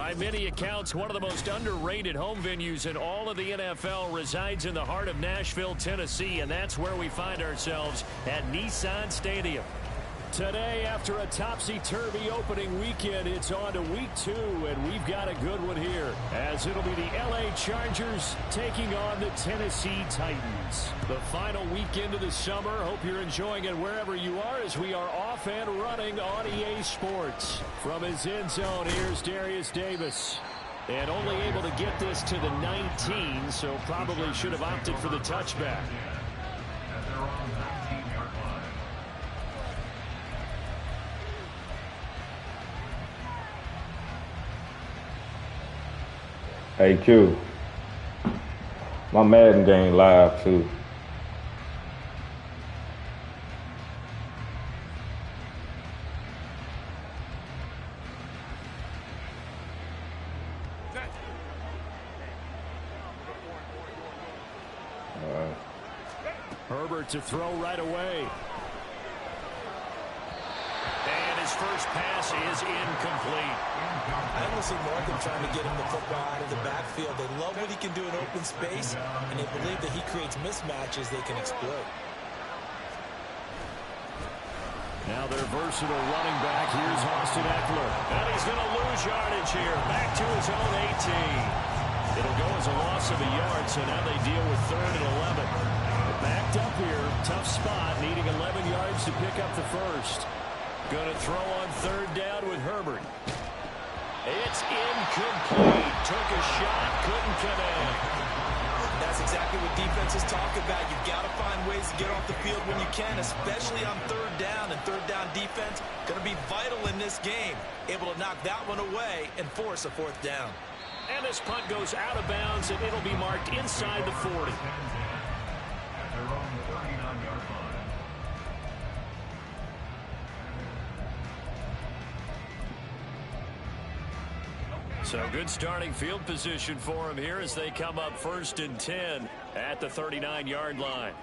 By many accounts, one of the most underrated home venues in all of the NFL resides in the heart of Nashville, Tennessee, and that's where we find ourselves at Nissan Stadium. Today, after a topsy-turvy opening weekend, it's on to week 2, and we've got a good one here, as it'll be the LA Chargers taking on the Tennessee Titans. The final weekend of the summer. Hope you're enjoying it wherever you are, as we are off and running on EA Sports. From his end zone, here's Darius Davis. And only able to get this to the 19, so probably should have opted for the touchback. Hey, Q. My Madden game live, too. Herbert to throw right away. And his first pass is incomplete. I almost see more of them trying to get him the football out of the backfield. They love what he can do in open space, and they believe that he creates mismatches they can exploit. Now their versatile running back. Here's Austin Eckler. And he's going to lose yardage here. Back to his own 18. It'll go as a loss of a yard, so now they deal with 3rd and 11. They're backed up here. Tough spot, needing 11 yards to pick up the first. Going to throw on 3rd down with Herbert. It's incomplete. Took a shot, couldn't connect. That's exactly what defenses talk about. You've got to find ways to get off the field when you can, especially on 3rd down. And 3rd down defense going to be vital in this game. Able to knock that one away and force a 4th down. And this punt goes out of bounds, and it'll be marked inside the 40. So good starting field position for him here as they come up 1st and 10 at the 39-yard line.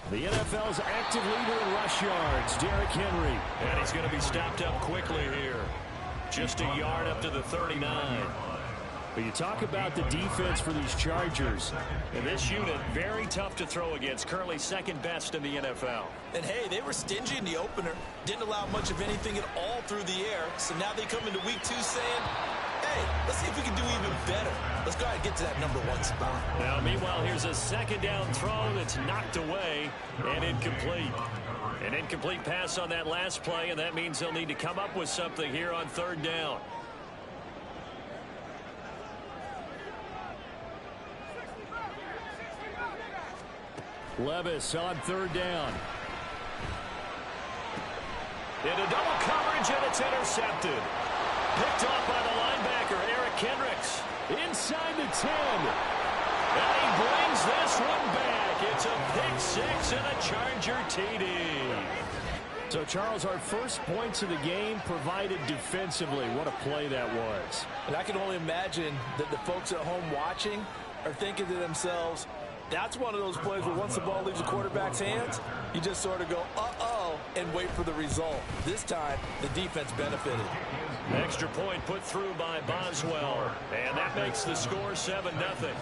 The NFL's active leader in rush yards, Derrick Henry. And he's going to be stopped up quickly here. Just a yard up to the 39. But you talk about the defense for these Chargers. And this unit, very tough to throw against. Currently 2nd best in the NFL. And hey, they were stingy in the opener. Didn't allow much of anything at all through the air. So now they come into week 2 saying, hey, let's see if we can do even better. Let's go ahead and get to that #1 spot. Now, meanwhile, here's a 2nd down throw that's knocked away and incomplete. An incomplete pass on that last play, and that means they'll need to come up with something here on 3rd down. Levis on 3rd down. Into double coverage, and it's intercepted. Picked off by the linebacker, Eric Kendricks. Inside the 10. And he brings this one back. It's a pick 6 and a Charger TD. So, Charles, our first points of the game provided defensively. What a play that was. And I can only imagine that the folks at home watching are thinking to themselves, that's one of those plays where once the ball leaves the quarterback's hands, you just sort of go, uh-oh, and wait for the result. This time, the defense benefited. Extra point put through by Boswell. And that makes the score 7-0.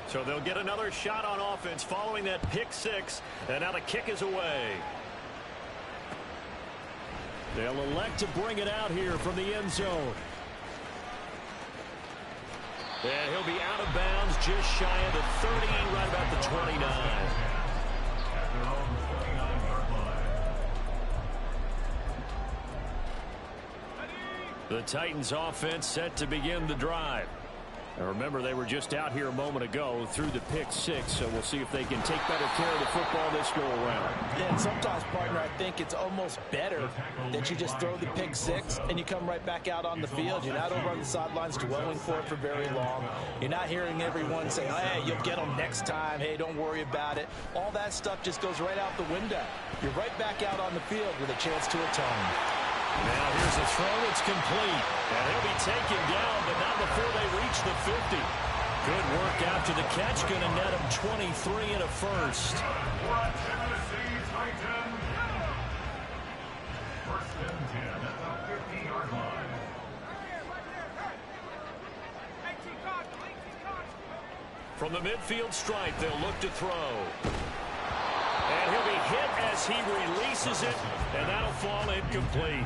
So they'll get another shot on offense following that pick 6. And now the kick is away. They'll elect to bring it out here from the end zone. And he'll be out of bounds just shy of the 30, right about the 29. The Titans offense set to begin the drive. Now remember, they were just out here a moment ago through the pick 6, so we'll see if they can take better care of the football this go around. Yeah, and sometimes, partner, I think it's almost better that you just throw the pick 6 and you come right back out on the field. You're not over on the sidelines dwelling for it for very long. You're not hearing everyone say, hey, you'll get them next time. Hey, don't worry about it. All that stuff just goes right out the window. You're right back out on the field with a chance to atone. Now here's a throw that's complete. And he'll be taken down, but not before they reach the 50. Good work after the catch. Going to net him 23 and a first. From the midfield stripe, they'll look to throw. And he'll be hit as he releases it, and that'll fall incomplete.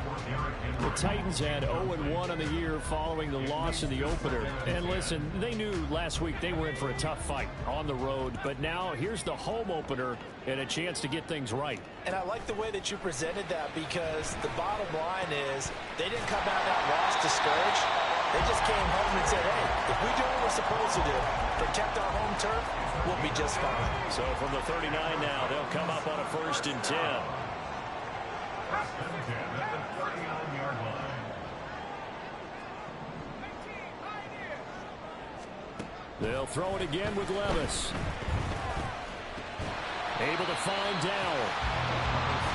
The Titans had 0-1 on the year following the loss in the opener. And listen, they knew last week they were in for a tough fight on the road. But now here's the home opener and a chance to get things right. And I like the way that you presented that, because the bottom line is they didn't come out of that loss discouraged. They just came home and said, hey, if we do what we're supposed to do, protect our home turf, we'll be just fine. So from the 39 now, they'll come up on a 1st and 10. They'll throw it again with Levis. Able to find Dowell.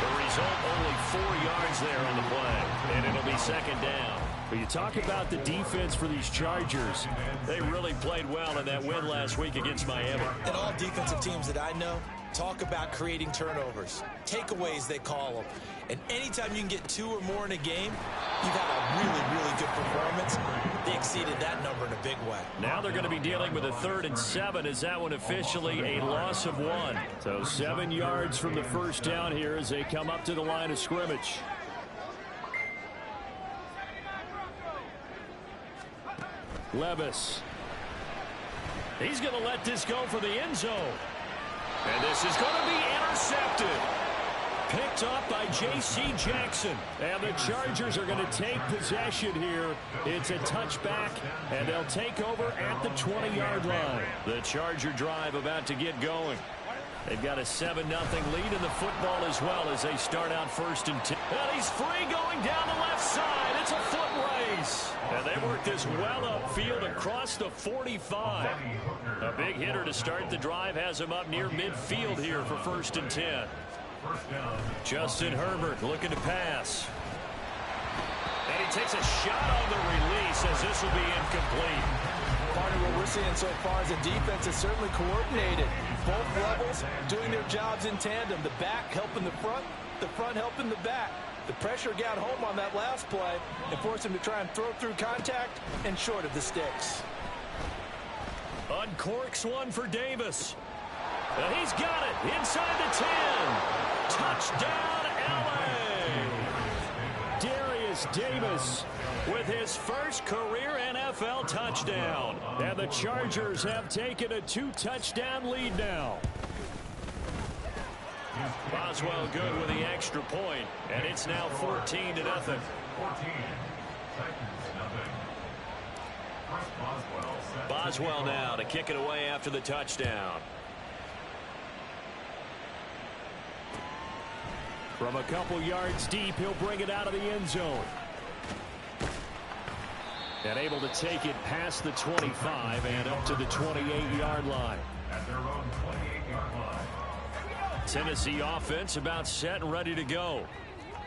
The result, only 4 yards there on the play, and it'll be 2nd down. But you talk about the defense for these Chargers. They really played well in that win last week against Miami. And all defensive teams that I know talk about creating turnovers. Takeaways, they call them. And anytime you can get 2 or more in a game, you've had a really, really good performance. They exceeded that number in a big way. Now they're going to be dealing with a 3rd and 7 as that one officially a loss of 1. So 7 yards from the 1st down here as they come up to the line of scrimmage. Levis. He's going to let this go for the end zone. And this is going to be intercepted. Picked up by J.C. Jackson. And the Chargers are going to take possession here. It's a touchback, and they'll take over at the 20-yard line. The Charger drive about to get going. They've got a 7-0 lead in the football as well as they start out 1st and 10. And he's free going down the left side. It's a foot race. And they work this well upfield across the 45. A big hitter to start the drive has him up near midfield here for 1st and 10. Justin Herbert looking to pass. And he takes a shot on the release as this will be incomplete. Part of what we're seeing so far is the defense is certainly coordinated. Both levels doing their jobs in tandem. The back helping the front helping the back. The pressure got home on that last play and forced him to try and throw through contact and short of the sticks. Uncorks one for Davis. And he's got it inside the 10. Touchdown, L.A. Darius Davis with his first career NFL touchdown. And the Chargers have taken a 2-touchdown lead now. Boswell good with the extra point, and it's now 14-0. Boswell now to kick it away after the touchdown. From a couple yards deep, he'll bring it out of the end zone. And able to take it past the 25 and up to the 28-yard line. At their own 28-yard line. Tennessee offense about set and ready to go.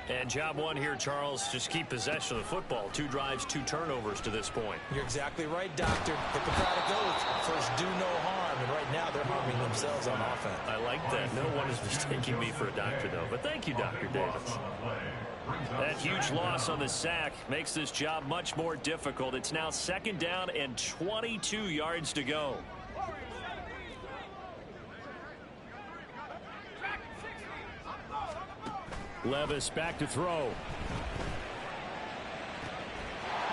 And job one here, Charles, just keep possession of the football. 2 drives, 2 turnovers to this point. You're exactly right, Doctor. Hippocratic oath. First, do no harm. And right now, they're harming themselves on offense. I like that. No one is mistaking me for a doctor, though. But thank you, Dr. Davis. That huge loss on the sack makes this job much more difficult. It's now 2nd down and 22 yards to go. Levis back to throw.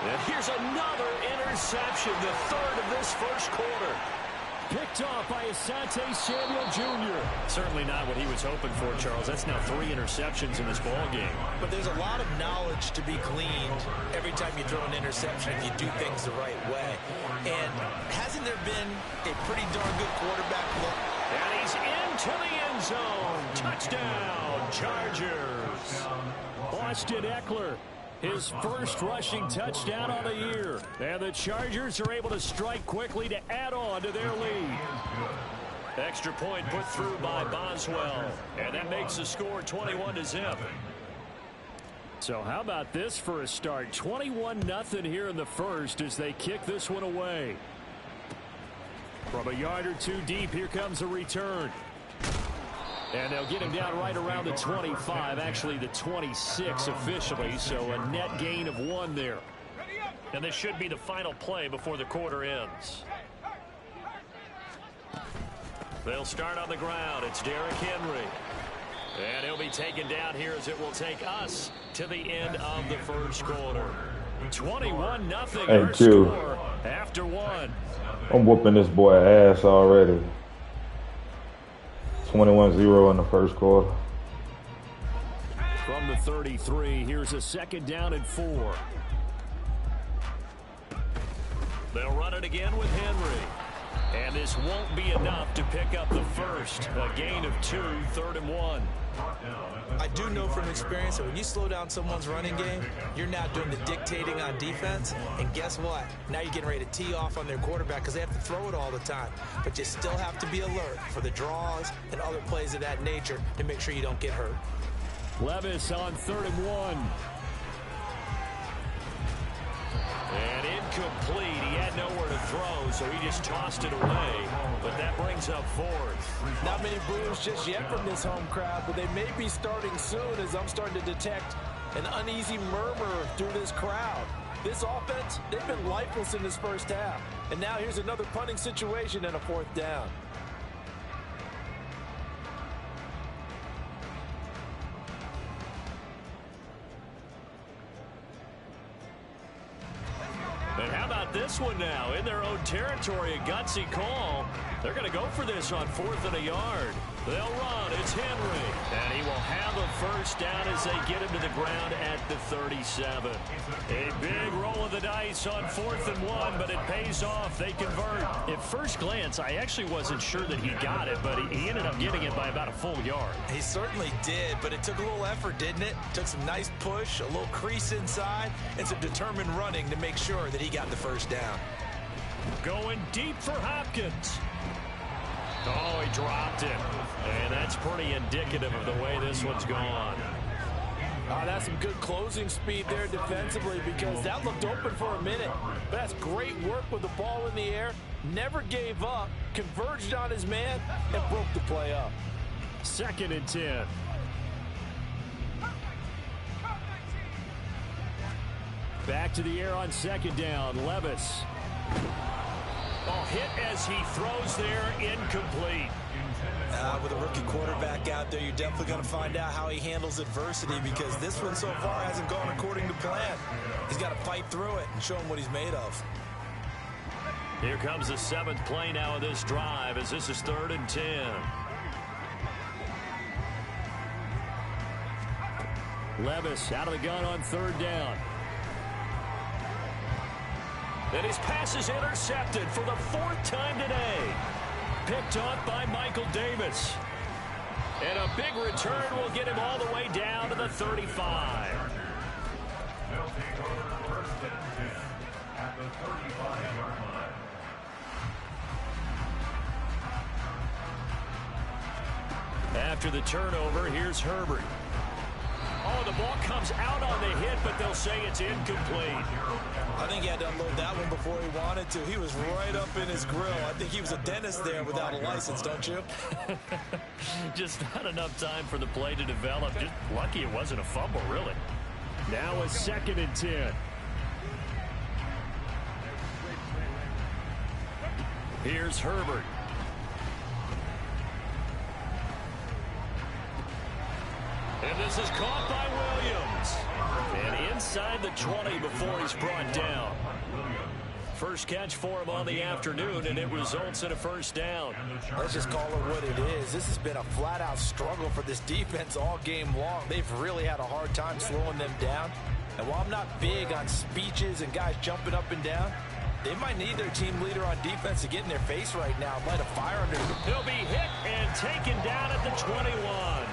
And here's another interception, the 3rd of this first quarter. Picked off by Asante Samuel Jr. Certainly not what he was hoping for, Charles. That's now 3 interceptions in this ball game. But there's a lot of knowledge to be gleaned every time you throw an interception if you do things the right way. And hasn't there been a pretty darn good quarterback look? And he's into the end zone. Touchdown, Chargers. Austin Eckler, his first rushing touchdown on the year. And the Chargers are able to strike quickly to add on to their lead. Extra point put through by Boswell. And that makes the score 21-0. So how about this for a start? 21-0 here in the first as they kick this one away. From a yard or 2 deep, here comes a return. And they'll get him down right around the 25, actually the 26 officially, so a net gain of 1 there. And this should be the final play before the quarter ends. They'll start on the ground. It's Derrick Henry. And he'll be taken down here as it will take us to the end of the first quarter. 21-0 our score after one. I'm whooping this boy ass already. 21-0 in the first quarter. From the 33, here's a second down and 4. They'll run it again with Henry. And this won't be enough to pick up the first. A gain of 2, 3rd and 1. I do know from experience that when you slow down someone's running game, you're now doing the dictating on defense. And guess what? Now you're getting ready to tee off on their quarterback because they have to throw it all the time. But you still have to be alert for the draws and other plays of that nature to make sure you don't get hurt. Levis on 3rd and 1. And incomplete. He had nowhere to throw, so he just tossed it away. But that brings up 4th. Not many boos just yet from this home crowd, but they may be starting soon as I'm starting to detect an uneasy murmur through this crowd. This offense, they've been lifeless in this first half. And now here's another punting situation and a 4th down. And how about this one now? In their own territory, a gutsy call. They're going to go for this on 4th and a yard. They'll run. It's Henry. And he will have a first down as they get him to the ground at the 37. A big roll of the dice on 4th and 1, but it pays off. They convert. At first glance, I actually wasn't sure that he got it, but he ended up getting it by about a full yard. He certainly did, but it took a little effort, didn't it? Took some nice push, a little crease inside, and some determined running to make sure that he got the first down. Going deep for Hopkins. Oh, he dropped it. And that's pretty indicative of the way this one's gone. Oh, that's some good closing speed there defensively because that looked open for a minute. But that's great work with the ball in the air. Never gave up, converged on his man, and broke the play up. 2nd and 10. Back to the air on 2nd down. Levis. Oh, hit as he throws there, incomplete. With a rookie quarterback out there, you're definitely going to find out how he handles adversity because this one so far hasn't gone according to plan. He's got to fight through it and show him what he's made of. Here comes the 7th play now of this drive as this is 3rd and 10. Levis out of the gun on 3rd down. And his pass is intercepted for the 4th time today. Picked off by Michael Davis. And a big return will get him all the way down to the 35. After the turnover, here's Herbert. Oh, the ball comes out on the hit, but they'll say it's incomplete. I think he had to unload that one before he wanted to. He was right up in his grill. I think he was a dentist there without a license, don't you? Just not enough time for the play to develop. Just lucky it wasn't a fumble, really. Now a 2nd and 10. Here's Herbert. And this is caught by Williams. And inside the 20 before he's brought down. First catch for him on the afternoon, and it results in a first down. Let's just call it what it is. This has been a flat-out struggle for this defense all game long. They've really had a hard time slowing them down. And while I'm not big on speeches and guys jumping up and down, they might need their team leader on defense to get in their face right now and light a fire under them. He'll be hit and taken down at the 21.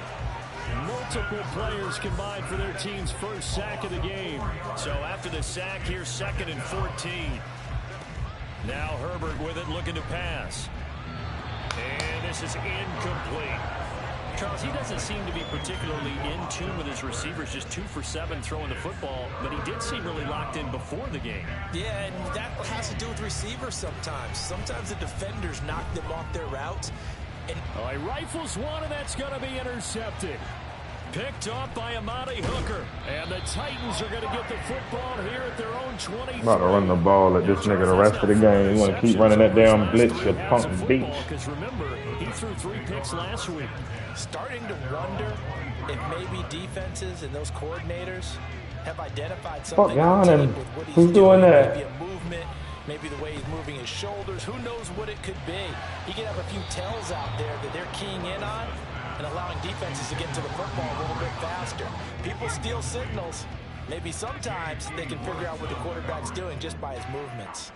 Multiple players combined for their team's first sack of the game. So after the sack, here's 2nd and 14. Now Herbert with it, looking to pass. And this is incomplete. Charles, he doesn't seem to be particularly in tune with his receivers, just 2 for 7 throwing the football, but he did seem really locked in before the game. Yeah, and that has to do with receivers sometimes. Sometimes the defenders knock them off their routes. And he rifles one, and that's going to be intercepted. Picked off by Amadi Hooker. And the Titans are going to get the football here at their own 20. About to run the ball at this nigga the rest of the game. You want to keep running that damn blitz, you punk beach. Because remember, he threw 3 picks last week. Starting to wonder if maybe defenses and those coordinators have identified something. Fuck y'all, and with who's doing that? Maybe a movement, maybe the way he's moving his shoulders. Who knows what it could be? He could have a few tells out there that they're keying in on and allowing defenses to get to the football a little bit faster. People steal signals. Maybe sometimes they can figure out what the quarterback's doing just by his movements.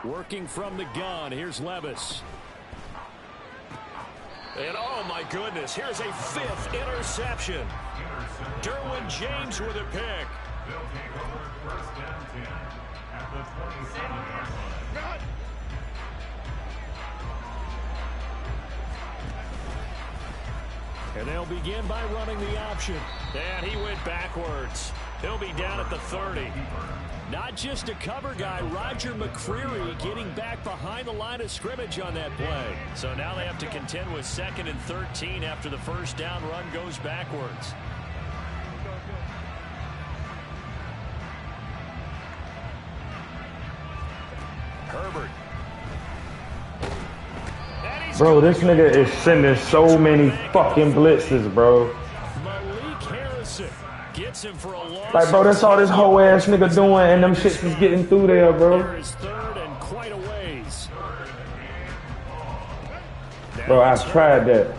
Working from the gun, here's Levis. And oh my goodness, here's a 5th interception. Derwin James with a pick. They'll take over 1st and 10 at the 27-yard line. And they'll begin by running the option. And he went backwards. He'll be down at the 30. Not just a cover guy, Roger McCreary getting back behind the line of scrimmage on that play. So now they have to contend with 2nd and 13 after the first down run goes backwards. Herbert. Bro, this nigga is sending so many fucking blitzes, bro. Malik Harrison gets him for a loss. Like, bro, that's all this whole ass nigga doing, and them shits is getting through there, bro. Here is 3rd and quite a ways. Bro, I tried that.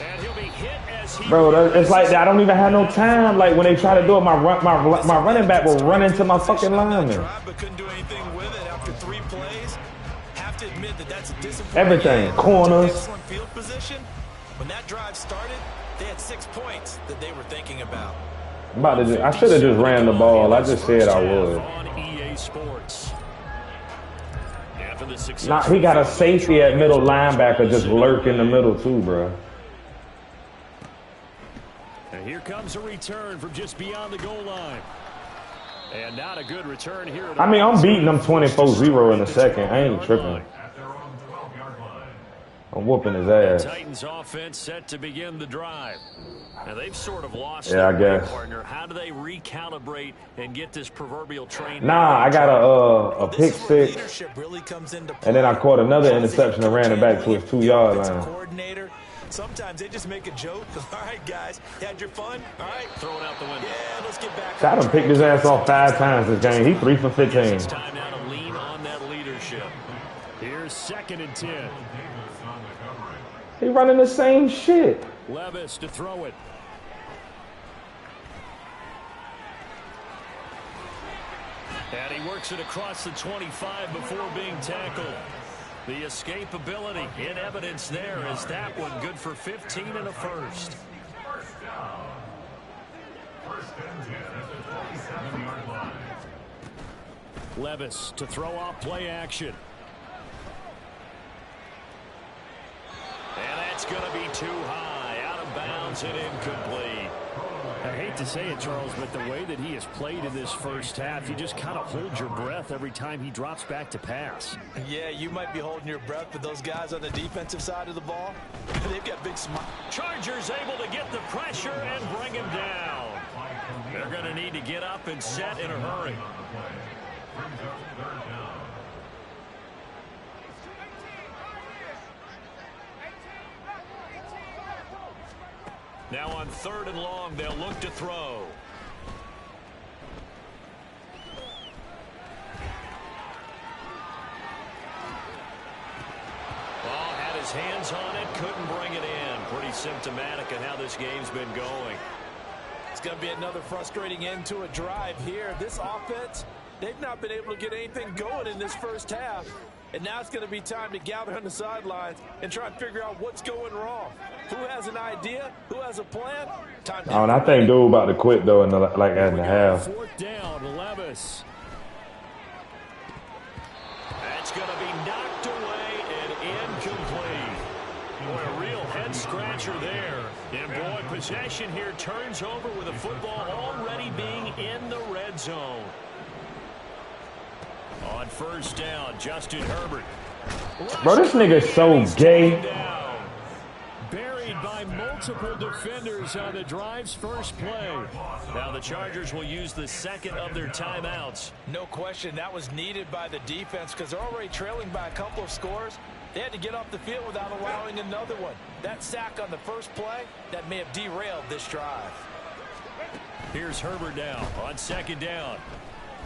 And he'll be hit as he Bro, it's like I don't even have no time. Like, when they try to do it, my running back will run into my fucking lineman. But couldn't do anything with it after 3 plays. Have to admit that that's a disappointing. Everything, corners. Excellent field position. When that drive started, they had 6 points that they were thinking about. I should have just ran the ball. I just said I would. On EA Sports. After the success, Nah, he got a safety at middle linebacker just lurk in the middle too, bro. And here comes a return from just beyond the goal line. And not a good return here. I mean, I'm beating them 24-0 in a second. I ain't tripping. At their own 12-yard line. I'm whooping his ass. Titans offense set to begin the drive. Now they've sort of lost Yeah, their I guess. partner. How do they recalibrate and get this proverbial train? Nah, I got a pick six, Leadership really comes into play. and then I caught another interception and ran it back to his 2-yard line. Coordinator. Sometimes they just make a joke. All right, guys, you had your fun. All right, Throw it out the window. yeah, let's get back. So I done picked his ass off 5 times this game. He 3 for 15. It's time now to lean on that leadership. Here's 2nd and 10. He running the same shit. Levis to throw it. And he works it across the 25 before being tackled. The escapability in evidence there is that one good for 15 and a first. First down. 1st and 10 at the 27-yard line. Levis to throw off play action. And that's going to be too high. Out of bounds and incomplete. I hate to say it, Charles, but the way that he has played in this first half, you just kind of hold your breath every time he drops back to pass. Yeah, you might be holding your breath, but those guys on the defensive side of the ball, they've got big smiles. Chargers able to get the pressure and bring him down. They're going to need to get up and set in a hurry. Brings up 3rd down. Now on 3rd and long, they'll look to throw. Ball had his hands on it, couldn't bring it in. Pretty symptomatic of how this game's been going. It's going to be another frustrating end to a drive here. This offense, they've not been able to get anything going in this first half. And now it's going to be time to gather on the sidelines and try and figure out what's going wrong. Who has an idea? Who has a plan? Time to Oh, and I think dude about to quit though in the at the half. 4th down, Levis. That's going to be knocked away and incomplete. Boy, a real head scratcher there. And boy, possession here turns over with a football already being in the red zone. On 1st down, Justin Herbert. Bro, this nigga's so gay. Buried by multiple defenders on the drive's first play. Now the Chargers will use the second of their timeouts. No question that was needed by the defense because they're already trailing by a couple of scores. They had to get off the field without allowing another one. That sack on the first play, that may have derailed this drive. Here's Herbert now on second down.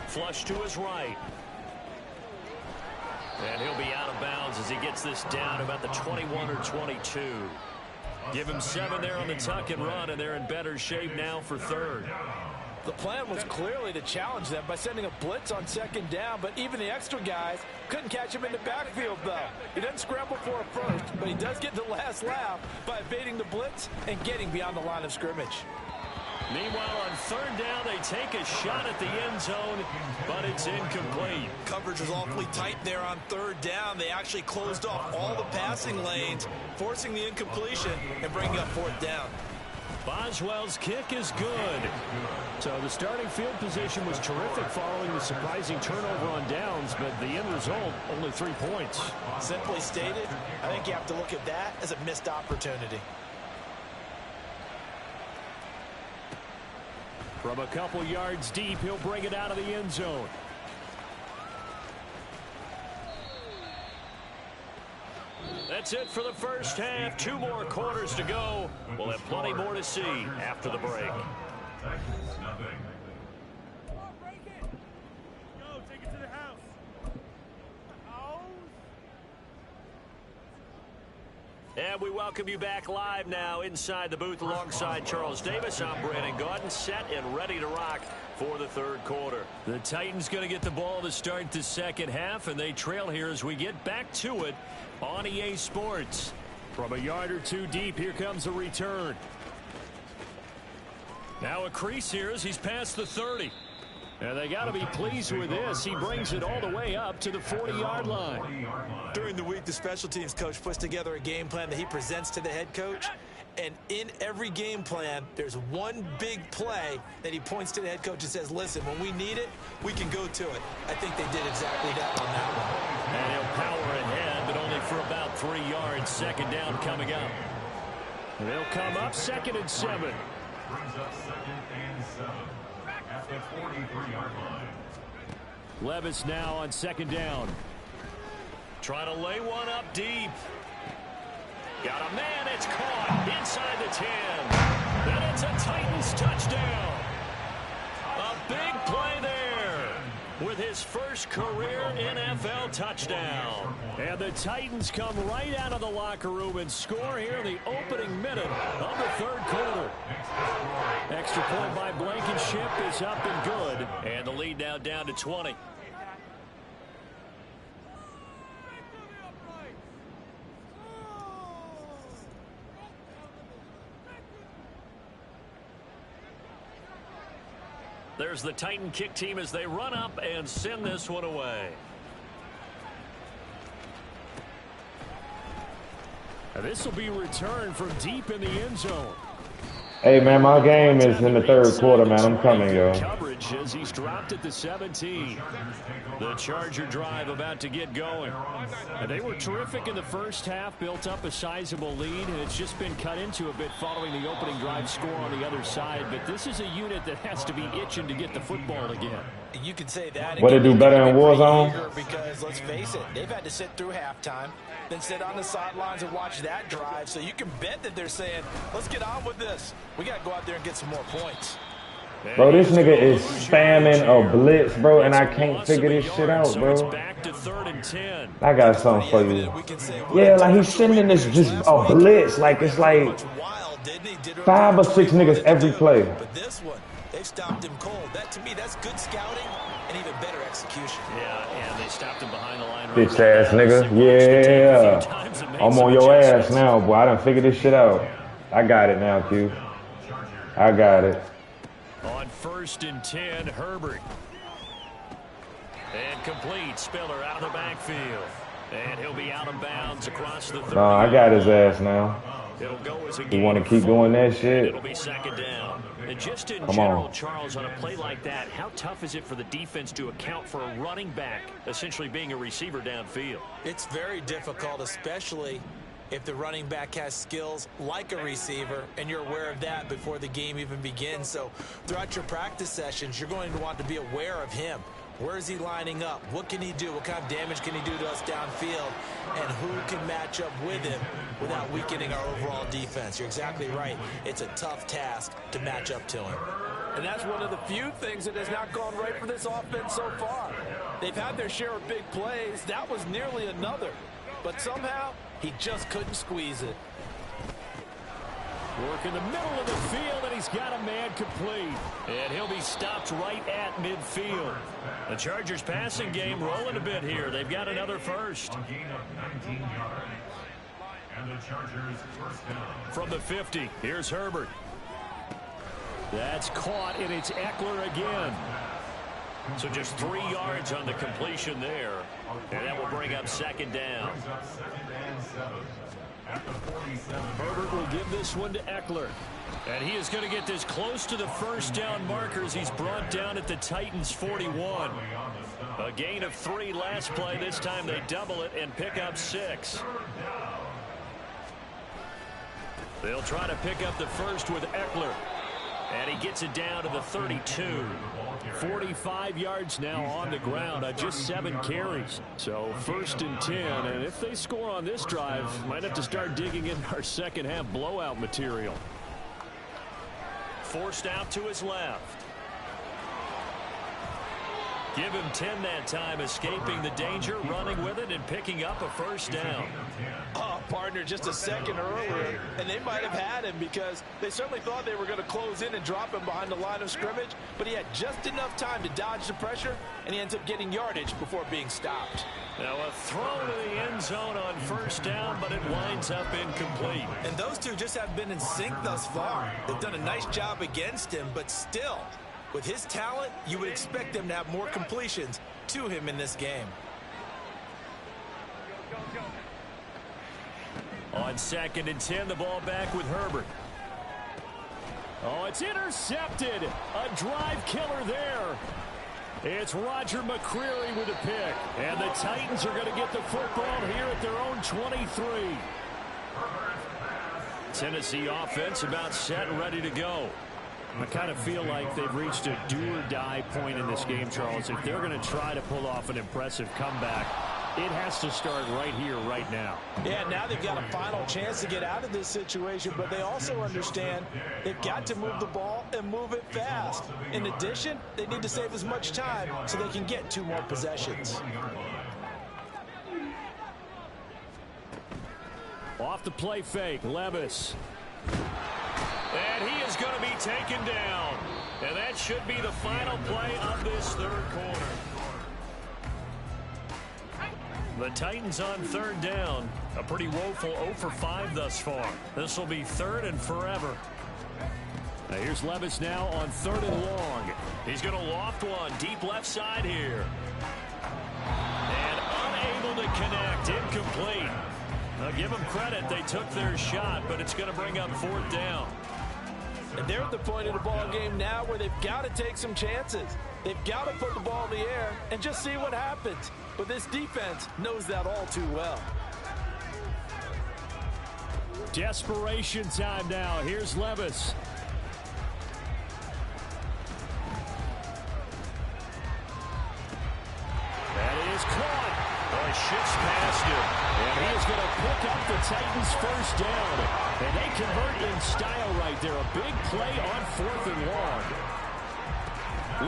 Flush to his right. And he'll be out of bounds as he gets this down about the 21 or 22. Give him 7 there on the tuck and run, and they're in better shape now for third. The plan was clearly to challenge them by sending a blitz on second down, but even the extra guys couldn't catch him in the backfield, though. He doesn't scramble for a first, but he does get the last laugh by evading the blitz and getting beyond the line of scrimmage. Meanwhile, on third down, they take a shot at the end zone, but it's incomplete. Coverage was awfully tight there on third down. They actually closed off all the passing lanes, forcing the incompletion and bringing up fourth down. Boswell's kick is good. So the starting field position was terrific following the surprising turnover on downs, but the end result, only 3 points. Simply stated, I think you have to look at that as a missed opportunity. From a couple yards deep, he'll bring it out of the end zone. That's it for the first half. 2 more quarters to go. We'll have plenty more to see after the break. And we welcome you back live now inside the booth alongside Charles Davis. I'm Brandon Gaudin, set and ready to rock for the third quarter. The Titans going to get the ball to start the second half, and they trail here as we get back to it on EA Sports. From a yard or 2 deep, here comes a return. Now a crease here as he's past the 30. And they got to be pleased with this. He brings it all the way up to the 40-yard line. During the week, the special teams coach puts together a game plan that he presents to the head coach. And in every game plan, there's one big play that he points to the head coach and says, listen, when we need it, we can go to it. I think they did exactly that on that one. And he'll power ahead, but only for about 3 yards. Second down coming up. And they'll come up 2nd and 7. Brings up 2nd and 7 at the 43-yard line. Levis now on second down. Trying to lay one up deep. Got a man, it's caught inside the 10. Then it's a Titans touchdown. A big play there with his first career NFL touchdown. And the Titans come right out of the locker room and score here in the opening minute of the third quarter. Extra point by Blankenship is up and good. And the lead now down to 20. There's the Titan kick team as they run up and send this one away. And this will be returned from deep in the end zone. Hey, man, my game is in the third quarter, man. I'm coming, yo. Coverage as he's dropped at the 17. The Charger drive about to get going. And they were terrific in the first half, built up a sizable lead, and it's just been cut into a bit following the opening drive score on the other side. But this is a unit that has to be itching to get the football again. You can say that. What they do better in Warzone? Because let's face it, they've had to sit through halftime, then sit on the sidelines and watch that drive. So you can bet that they're saying, let's get on with this. We got to go out there and get some more points. Bro, this nigga is spamming a blitz, bro, and I can't figure this shit out, bro. I got something for you. Yeah, like he's sending this just a blitz, like it's like 5 or 6 niggas every play. But this one, they've stopped him cold. That, to me, that's good scouting and even better execution. Yeah, and they stopped him behind the line. Bitch ass nigga. Yeah. I'm on your ass now, boy. I done figured this shit out. I got it now, Q. I got it. On 1st and 10, Herbert. And complete. Spiller out of the backfield. And he'll be out of bounds across the 30. No, I got his ass now. It'll go as a You want to keep doing that shit? It'll be second down. And just in general, Charles, on a play like that, how tough is it for the defense to account for a running back essentially being a receiver downfield? It's very difficult, especially if the running back has skills like a receiver, and you're aware of that before the game even begins. So throughout your practice sessions, you're going to want to be aware of him. Where is he lining up? What can he do? What kind of damage can he do to us downfield? And who can match up with him without weakening our overall defense? You're exactly right. It's a tough task to match up to him. And that's one of the few things that has not gone right for this offense so far. They've had their share of big plays. That was nearly another. But somehow, he just couldn't squeeze it. Work in the middle of the field, and he's got a man complete. And he'll be stopped right at midfield. The Chargers passing game rolling a bit here. They've got another first. A gain of 19 yards. And the Chargers first down. From the 50, here's Herbert. That's caught, and it's Eckler again. So just 3 yards on the completion there. And that will bring up second down. Herbert will give this one to Eckler. And he is going to get this close to the first down markers. He's brought down at the Titans' 41. A gain of 3 last play. This time they double it and pick up 6. They'll try to pick up the first with Eckler. And he gets it down to the 32. 45 yards now on the ground on just 7 carries. So 1st and 10. And if they score on this drive, might have to start digging in our second half blowout material. Forced out to his left. Give him 10 that time, escaping the danger, running with it, and picking up a first down. Oh, partner, just a second earlier, and they might have had him because they certainly thought they were going to close in and drop him behind the line of scrimmage, but he had just enough time to dodge the pressure, and he ends up getting yardage before being stopped. Now a throw to the end zone on first down, but it winds up incomplete. And those two just have been in sync thus far. They've done a nice job against him, but still, with his talent, you would expect them to have more completions to him in this game. On 2nd and 10, the ball back with Herbert. Oh, it's intercepted. A drive killer there. It's Roger McCreary with a pick. And the Titans are going to get the football here at their own 23. Tennessee offense about set and ready to go. I kind of feel like they've reached a do-or-die point in this game, Charles. If they're going to try to pull off an impressive comeback, it has to start right here, right now. Yeah, now they've got a final chance to get out of this situation, but they also understand they've got to move the ball and move it fast. In addition, they need to save as much time so they can get 2 more possessions. Off the play fake, Levis. And he is going to be taken down. And that should be the final play of this 3rd quarter. The Titans on 3rd down. A pretty woeful 0 for 5 thus far. This will be 3rd and forever. Now here's Levis now on 3rd and long. He's going to loft one deep left side here. And unable to connect. Incomplete. Now give them credit. They took their shot, but it's going to bring up 4th down. And they're at the point of the ball game now where they've got to take some chances. They've got to put the ball in the air and just see what happens. But this defense knows that all too well. Desperation time now. Here's Levis. That is caught. Oh, shifts past him. And he is going to pick up the Titans' first down. And they convert in style right there. A big play on 4th and long.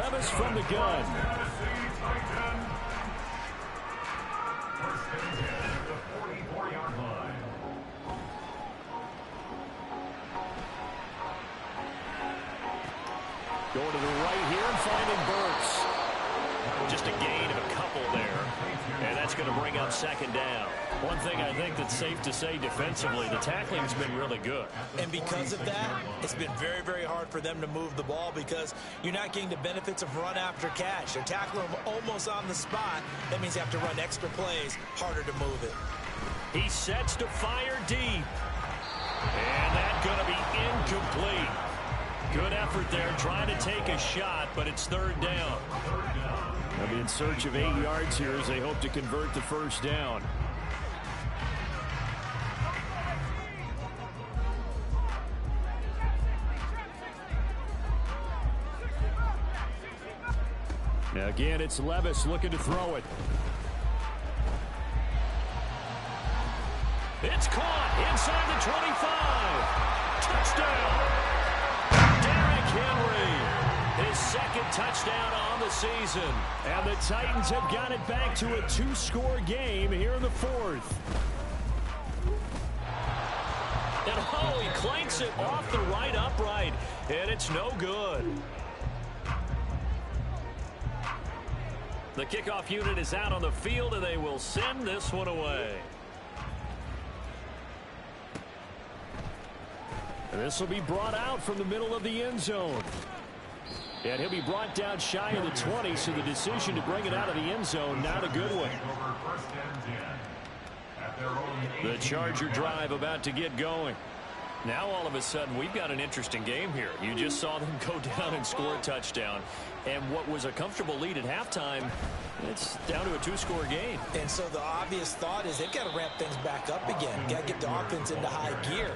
Levis from the gun. Going to the right here and finding Burks. Just a gain of a couple there. And that's going to bring up 2nd down. One thing I think that's safe to say defensively, the tackling's been really good. And because of that, it's been very, very hard for them to move the ball because you're not getting the benefits of run after catch. They're tackling them almost on the spot. That means you have to run extra plays, harder to move it. He sets to fire deep. And that's going to be incomplete. Good effort there, trying to take a shot, but it's 3rd down. They'll be in search of 8 yards here as they hope to convert the first down. Again, it's Levis looking to throw it. It's caught inside the 25. Touchdown. Derrick Henry. His second touchdown on the season. And the Titans have got it back to a 2-score game here in the fourth. And oh, he clanks it off the right upright. And it's no good. The kickoff unit is out on the field, and they will send this one away. And this will be brought out from the middle of the end zone. And he'll be brought down shy of the 20, so the decision to bring it out of the end zone, not a good one. The Charger drive about to get going. Now all of a sudden we've got an interesting game here. You just saw them go down and score a touchdown. And what was a comfortable lead at halftime, it's down to a 2-score game. And so the obvious thought is they've got to ramp things back up again. Got to get the offense into high gear.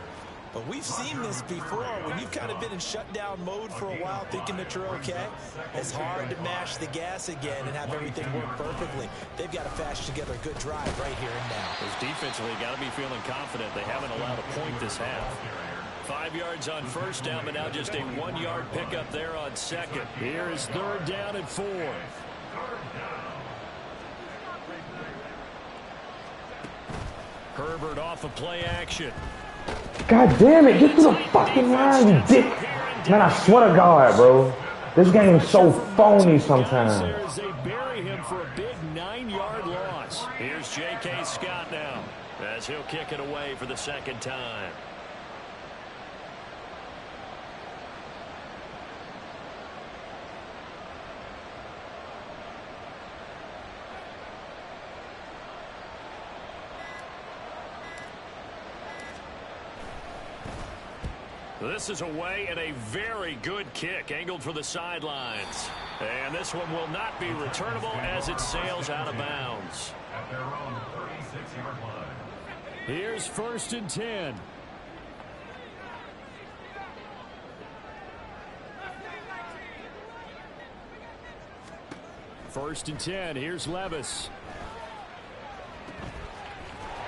But we've seen this before when you've kind of been in shutdown mode for a while thinking that you're okay. It's hard to mash the gas again and have everything work perfectly. They've got to fash together a good drive right here and now. Because defensively, got to be feeling confident. They haven't allowed a point this half. 5 yards on first down, but now just a 1-yard pickup there on second. Here is third down and 4. Herbert off of play action. God damn it, get to the fucking line, you dick. Man, I swear to God, bro. This game is so phony sometimes. They bury him for a big 9-yard loss. Here's J.K. Scott now, as he'll kick it away for the second time. This is away and a very good kick angled for the sidelines. And this one will not be returnable as it sails out of bounds. At their own 36-yard line. Here's 1st and 10. First and 10. Here's Levis.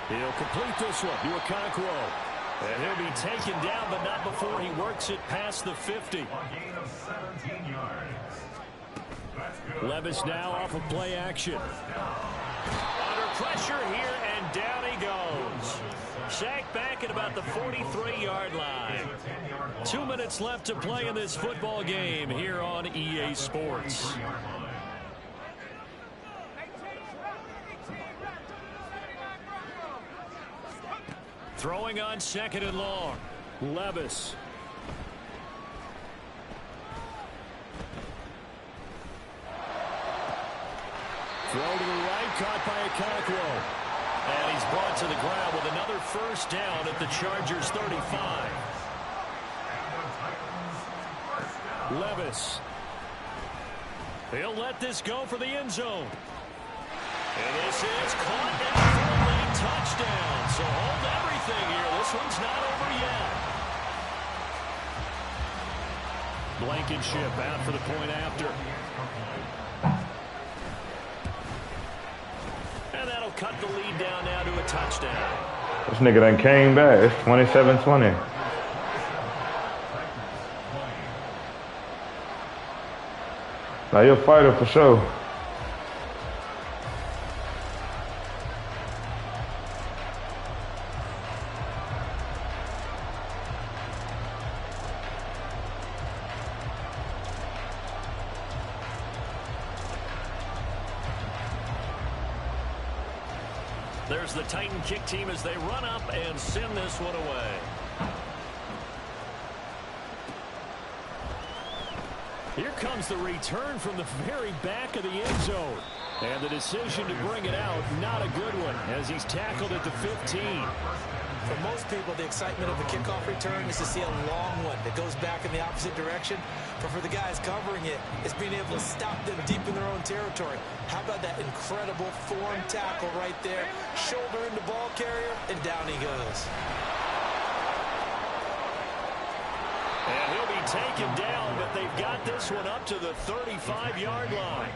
He'll complete this one to Okonkwo. And he'll be taken down, but not before he works it past the 50. A gain of 17 yards. Levis now off of play action. Under pressure here, and down he goes. Sacked back at about the 43-yard line. 2 minutes left to play in this football game here on EA Sports. Throwing on 2nd and long. Levis. Throw to the right, caught by Okonkwo. And he's brought to the ground with another first down at the Chargers' 35. Levis. He'll let this go for the end zone. And this is caught and fully touchdown. So hold everything here. This one's not over yet. Blankenship out for the point after. And that'll cut the lead down now to a touchdown. This nigga done came back. It's 27-20. Now you're a fighter for sure. There's the Titan kick team as they run up and send this one away. Here comes the return from the very back of the end zone. And the decision to bring it out, not a good one, as he's tackled at the 15. For most people, the excitement of a kickoff return is to see a long one that goes back in the opposite direction. But for the guys covering it, it's being able to stop them deep in their own territory. How about that incredible form tackle right there? Shoulder into ball carrier, and down he goes. And he'll be taken down, but they've got this one up to the 35-yard line.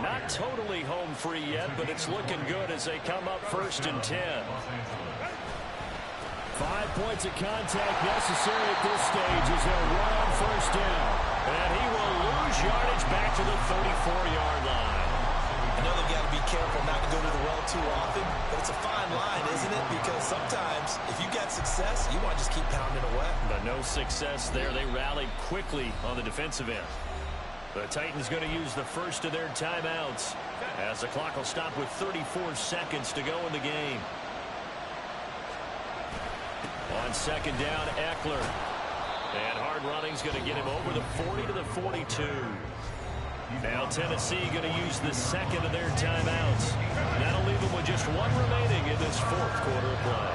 Not totally home free yet, but it's looking good as they come up 1st and 10. 5 points of contact necessary at this stage as they'll run on 1st down. And he will lose yardage back to the 34-yard line. I know they've got to be careful not to go to the well too often, but it's a fine line, isn't it? Because sometimes if you got success, you want to just keep pounding away. But no success there. They rallied quickly on the defensive end. The Titans going to use the first of their timeouts as the clock will stop with 34 seconds to go in the game. On 2nd down, Eckler. And hard running's going to get him over the 40 to the 42. Now Tennessee going to use the second of their timeouts. That'll leave them with just one remaining in this 4th quarter of play.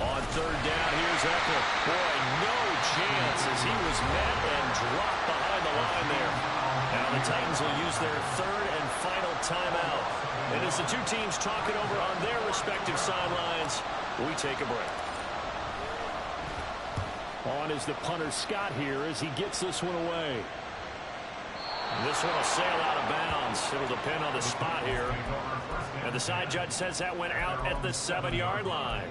On 3rd down, here's Eckler. Boy, no chance as he was met and dropped behind the line there. Now the Titans will use their 3rd and final timeout. And as the two teams talk it over on their respective sidelines, we take a break. On is the punter Scott here as he gets this one away. This one will sail out of bounds. It'll depend on the spot here. And the side judge says that went out at the 7-yard line.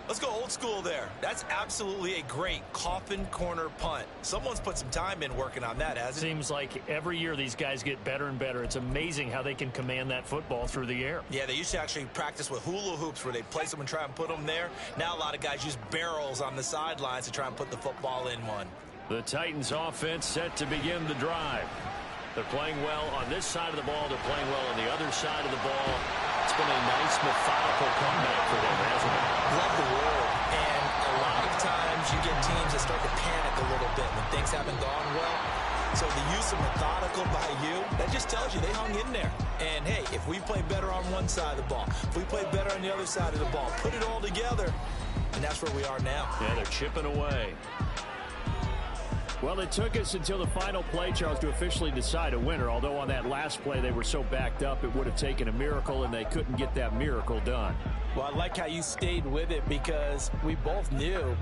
Let's go old school there. That's absolutely a great coffin corner punt. Someone's put some time in working on that, hasn't it? Seems like every year these guys get better and better. It's amazing how they can command that football through the air. Yeah, they used to actually practice with hula hoops where they place them and try and put them there. Now a lot of guys use barrels on the sidelines to try and put the football in one. The Titans offense set to begin the drive. They're playing well on this side of the ball. They're playing well on the other side of the ball. It's been a nice methodical comeback for them, hasn't it? Love the word. And a lot of times you get teams that start to panic a little bit when things haven't gone well. So the use of methodical by you, that just tells you they hung in there. And, hey, if we play better on one side of the ball, if we play better on the other side of the ball, put it all together, and that's where we are now. Yeah, they're chipping away. Well, it took us until the final play, Charles, to officially decide a winner. Although on that last play they were so backed up, it would have taken a miracle, and they couldn't get that miracle done. Well, I like how you stayed with it because we both knew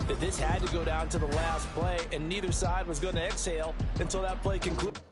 that this had to go down to the last play, and neither side was going to exhale until that play concluded.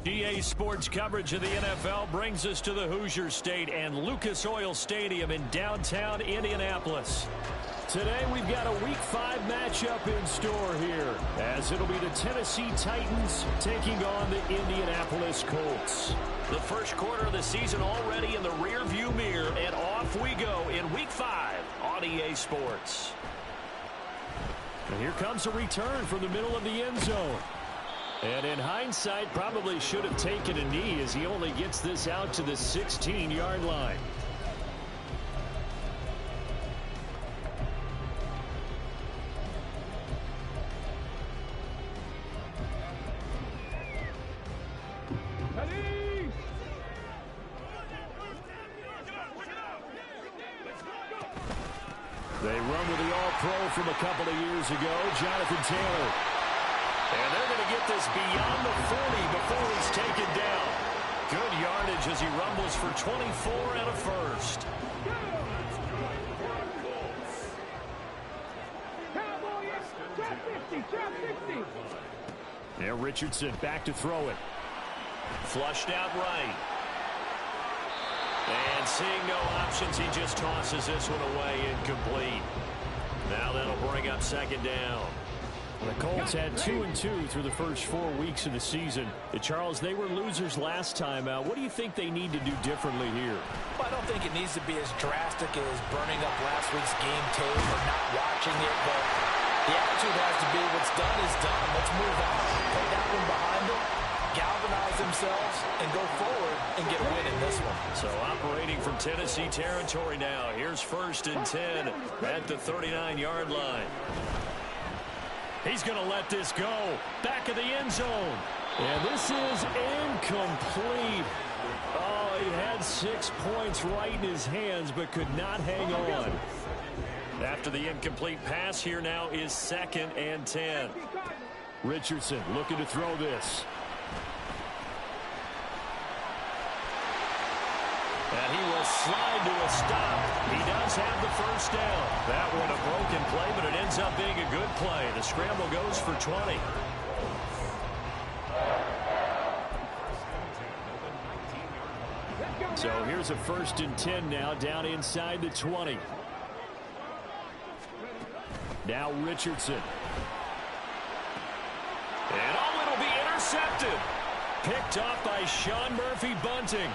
GA Sports coverage of the NFL brings us to the Hoosier State and Lucas Oil Stadium in downtown Indianapolis. Today we've got a Week 5 matchup in store here, as it'll be the Tennessee Titans taking on the Indianapolis Colts. The first quarter of the season already in the rearview mirror, and off we go in Week 5 on EA Sports. And here comes a return from the middle of the end zone. And in hindsight, probably should have taken a knee as he only gets this out to the 16-yard line. They run with the All-Pro from a couple of years ago, Jonathan Taylor. And they're going to get this beyond the 40 before he's taken down. Good yardage as he rumbles for 24 and a first. Now Richardson back to throw it. Flushed out right. And seeing no options, he just tosses this one away, incomplete. Now that'll bring up second down. The Colts had 2-2 through the first 4 weeks of the season. Charles, they were losers last time out. What do you think they need to do differently here? Well, I don't think it needs to be as drastic as burning up last week's game tape or not watching it, but the attitude has to be what's done is done. Let's move on. Put that one behind them, galvanize themselves, and go forward and get a win in this one. So operating from Tennessee territory now. Here's 1st and 10 at the 39-yard line. He's going to let this go. Back of the end zone. And this is incomplete. Oh, he had 6 points right in his hands, but could not hang on. After the incomplete pass, here now is 2nd and 10. Richardson looking to throw this. And he will slide to a stop. He does have the first down. That one a broken play, but it ends up being a good play. The scramble goes for 20. So here's a 1st and 10 now down inside the 20. Now Richardson. And oh, it'll be intercepted. Picked off by Sean Murphy-Bunting.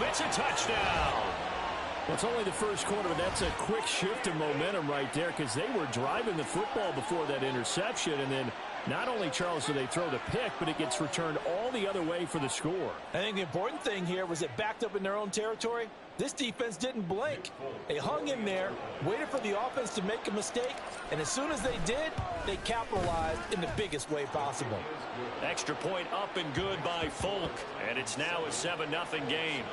It's a touchdown. Well, it's only the first quarter, but that's a quick shift of momentum right there because they were driving the football before that interception. And then not only, Charles, do they throw the pick, but it gets returned all the other way for the score. I think the important thing here was it backed up in their own territory. This defense didn't blink. They hung in there, waited for the offense to make a mistake, and as soon as they did, they capitalized in the biggest way possible. Extra point up and good by Folk, and it's now a 7-0 game.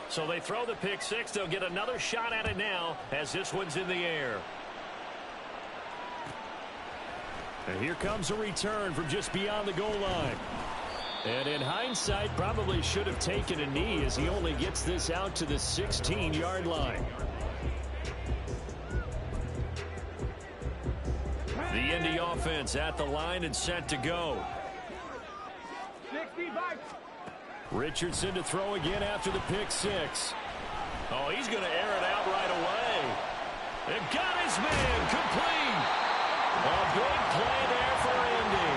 So they throw the pick six. They'll get another shot at it now as this one's in the air. And here comes a return from just beyond the goal line. And in hindsight, probably should have taken a knee as he only gets this out to the 16-yard line. The Indy offense at the line and set to go. Richardson to throw again after the pick six. Oh, he's going to air it out right away. And got his man complete. A big play there for Indy.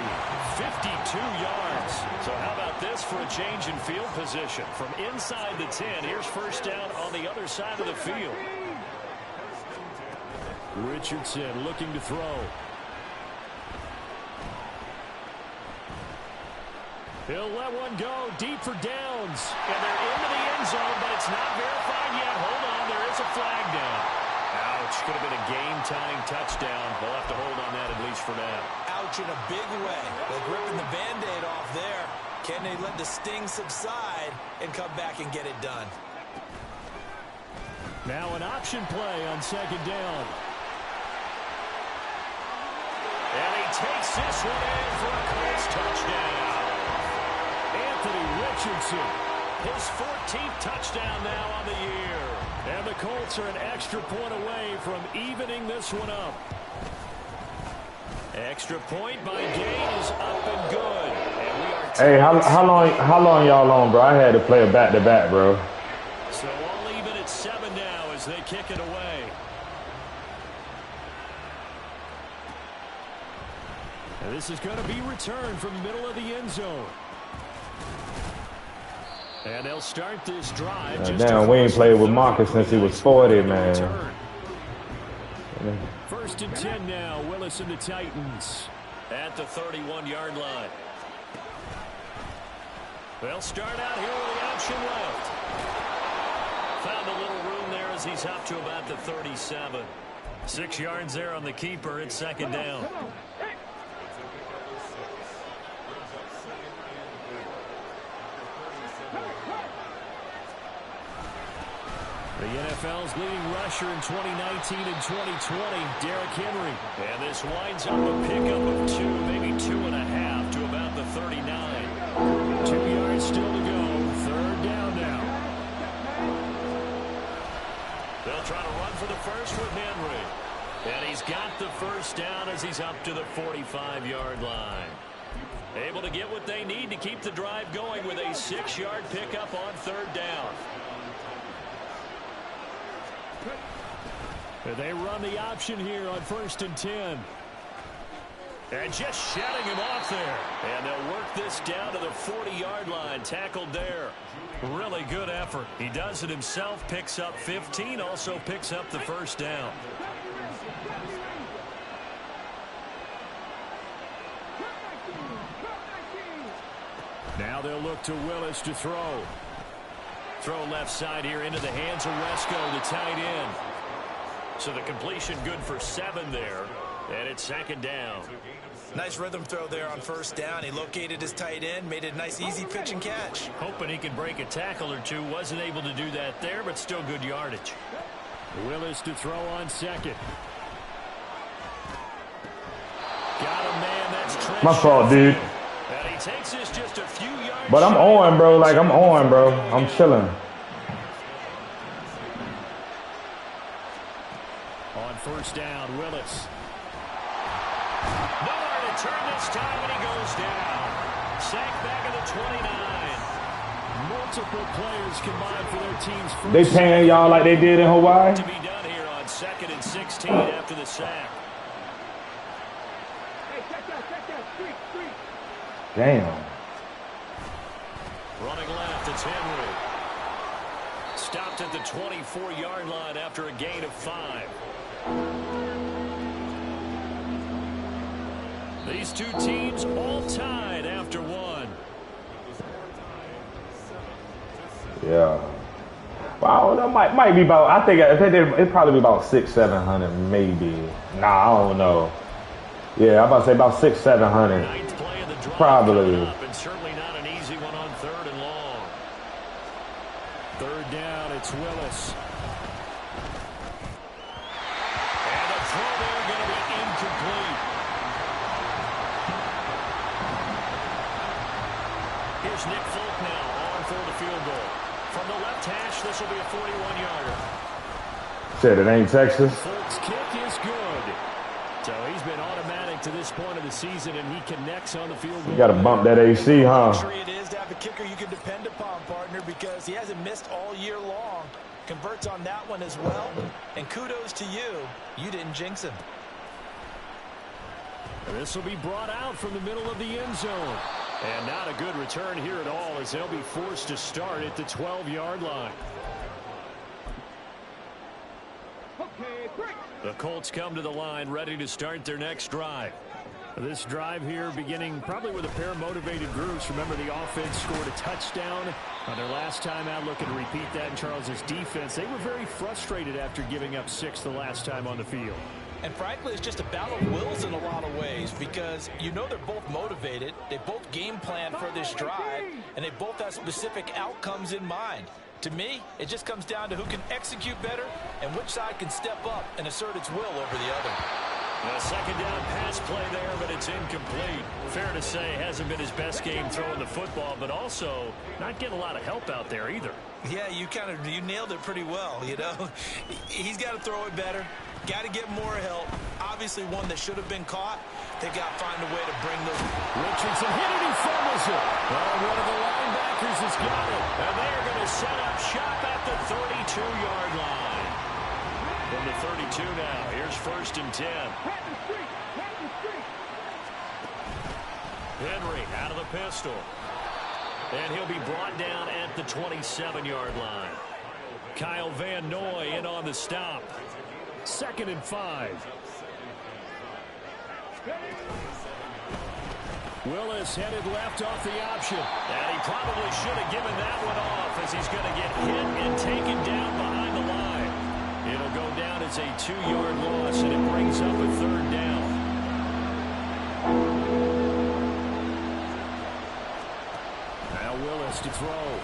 52 yards. So how about this for a change in field position? From inside the 10, here's first down on the other side of the field. Richardson looking to throw. He'll let one go deep for downs. And they're into the end zone, but it's not verified yet. Hold on, there is a flag down. Ouch, could have been a game-tying touchdown. They'll have to hold on that at least for now. Ouch in a big way. They're ripping the Band-Aid off there. Can they let the sting subside and come back and get it done? Now an option play on second down. And he takes this one in for a Colts touchdown. Anthony Richardson, his 14th touchdown now on the year. And the Colts are an extra point away from evening this one up. Extra point by Gay is up and good. And we are hey, how long y'all on, bro? I had to play a back-to-back, bro. So all even at 7 now as they kick it away. This is going to be returned from the middle of the end zone. And they'll start this drive. Damn, we ain't played with Marcus since he was 40, man. First and 10 now. Willis and the Titans at the 31-yard line. They'll start out here with the option left. Found a little room there as he's up to about the 37. 6 yards there on the keeper. It's second down. The NFL's leading rusher in 2019 and 2020, Derrick Henry. And this winds up a pickup of 2, maybe 2.5 to about the 39. 2 yards still to go. Third down now. They'll try to run for the first with Henry. And he's got the first down as he's up to the 45-yard line. Able to get what they need to keep the drive going with a 6-yard pickup on third down. They run the option here on first and 10. And just shutting him off there. And they'll work this down to the 40-yard line. Tackled there. Really good effort. He does it himself, picks up 15, also picks up the first down. Now they'll look to Willis to throw. Throw left side here into the hands of Wesco, the tight end. So the completion good for 7 there. And it's second down. Nice rhythm throw there on first down. He located his tight end, made it a nice easy pitch and catch. Hoping he can break a tackle or two. Wasn't able to do that there, but still good yardage. Willis to throw on second. Got a man that's my fault, dude. And he takes this just a few yards. But I'm on, bro. Like, I'm on, bro. I'm chilling. On first down, Willis. Nowhere to turn this time, and he goes down. Sacked back at the 29. Multiple players combined for their team's first. They paying y'all like they did in Hawaii? To be done here on 2nd and 16 after the sack. Damn. Running left, it's Henry. Stopped at the 24-yard line after a gain of 5. These two teams all tied after 1. Yeah. Wow, that might be about. I think it'd probably be about 600-700, maybe. Nah, I don't know. Yeah, I'm about to say about 600-700. Ninth play of the drive. Probably. And certainly not an easy one on 3rd and long. Third down, it's Willis. And the throw there going to be incomplete. Here's Nick Folk now on for the field goal. From the left hash, this will be a 41-yarder. Said it ain't Texas. Folk's kick is good. So he's been automatic to this point of the season, and he connects on the field goal. You got to bump that AC, huh? Luxury it is to have a kicker you can depend upon, partner, because he hasn't missed all year long. Converts on that one as well. And kudos to you. You didn't jinx him. This will be brought out from the middle of the end zone. And not a good return here at all, as they'll be forced to start at the 12-yard line. The Colts come to the line, ready to start their next drive. This drive here beginning probably with a pair of motivated groups. Remember, the offense scored a touchdown on their last time out. Looking to repeat that in Charles's defense. They were very frustrated after giving up 6 the last time on the field. And frankly, it's just a battle of wills in a lot of ways, because you know they're both motivated. They both game plan for this drive, and they both have specific outcomes in mind. To me, it just comes down to who can execute better and which side can step up and assert its will over the other. A second down pass play there, but it's incomplete. Fair to say, hasn't been his best game throwing the football, but also not getting a lot of help out there either. Yeah, you nailed it pretty well, you know. He's got to throw it better. Got to get more help. Obviously one that should have been caught. They've got to find a way to bring those. Richardson hit it, he fumbles it. Well, one of the linebackers has got it. And they're going to set up shop at the 32-yard line. From the 32 now, here's 1st and 10. Henry out of the pistol. And he'll be brought down at the 27-yard line. Kyle Van Noy in on the stop. 2nd and 5. Willis headed left off the option. And he probably should have given that one off as he's going to get hit and taken down behind the line. It'll go down as a 2-yard loss, and it brings up a 3rd down. Now Willis to throw.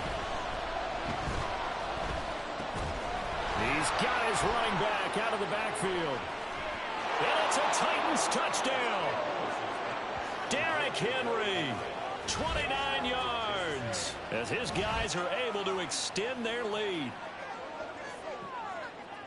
He's got his running back out of the backfield. And it's a Titans touchdown. Derrick Henry, 29 yards, as his guys are able to extend their lead.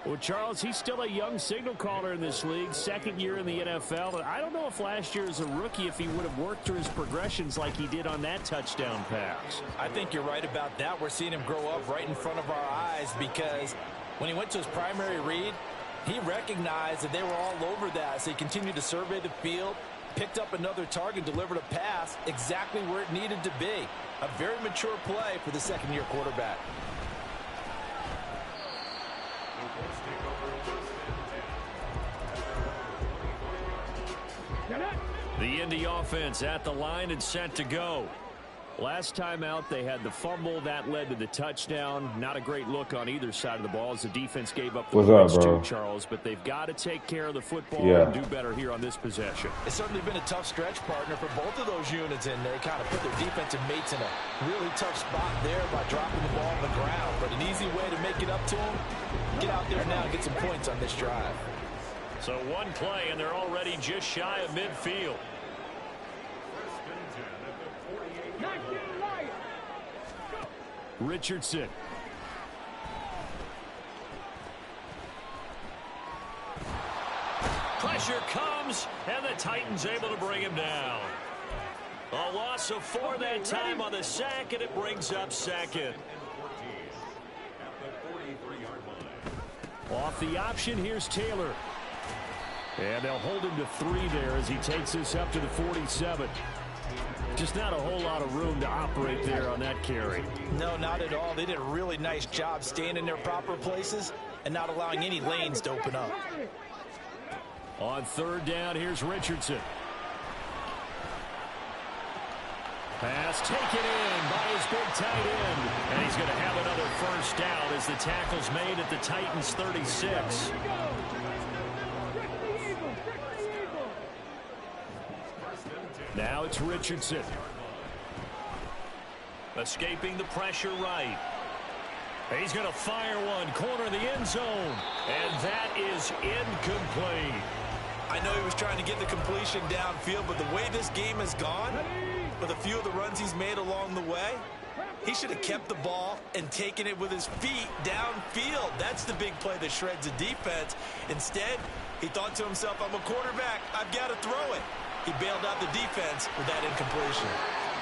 Well, Charles, he's still a young signal caller in this league, 2nd year in the NFL. I don't know if last year as a rookie, if he would have worked through his progressions like he did on that touchdown pass. I think you're right about that. We're seeing him grow up right in front of our eyes because when he went to his primary read, he recognized that they were all over that, so he continued to survey the field, picked up another target, delivered a pass exactly where it needed to be. A very mature play for the 2nd-year quarterback. The Indy offense at the line and set to go. Last time out, they had the fumble. That led to the touchdown. Not a great look on either side of the ball as the defense gave up the points too, Charles. But they've got to take care of the football and do better here on this possession. It's certainly been a tough stretch, partner, for both of those units, and they kind of put their defensive mates in a really tough spot there by dropping the ball on the ground. But an easy way to make it up to them, get out there now and get some points on this drive. So one play, and they're already just shy of midfield. Richardson. Pressure comes, and the Titans able to bring him down. A loss of 4 that time on the sack, and it brings up 2nd. Off the option, here's Taylor. And they'll hold him to 3 there as he takes this up to the 47. Just not a whole lot of room to operate there on that carry. No, not at all. They did a really nice job staying in their proper places and not allowing any lanes to open up. On 3rd down, here's Richardson. Pass taken in by his big tight end. And he's going to have another 1st down as the tackle's made at the Titans' 36. Now it's Richardson. Escaping the pressure right. He's going to fire one, corner of the end zone. And that is incomplete. I know he was trying to get the completion downfield, but the way this game has gone, with a few of the runs he's made along the way, he should have kept the ball and taken it with his feet downfield. That's the big play that shreds the defense. Instead, he thought to himself, I'm a quarterback. I've got to throw it. He bailed out the defense with that incompletion.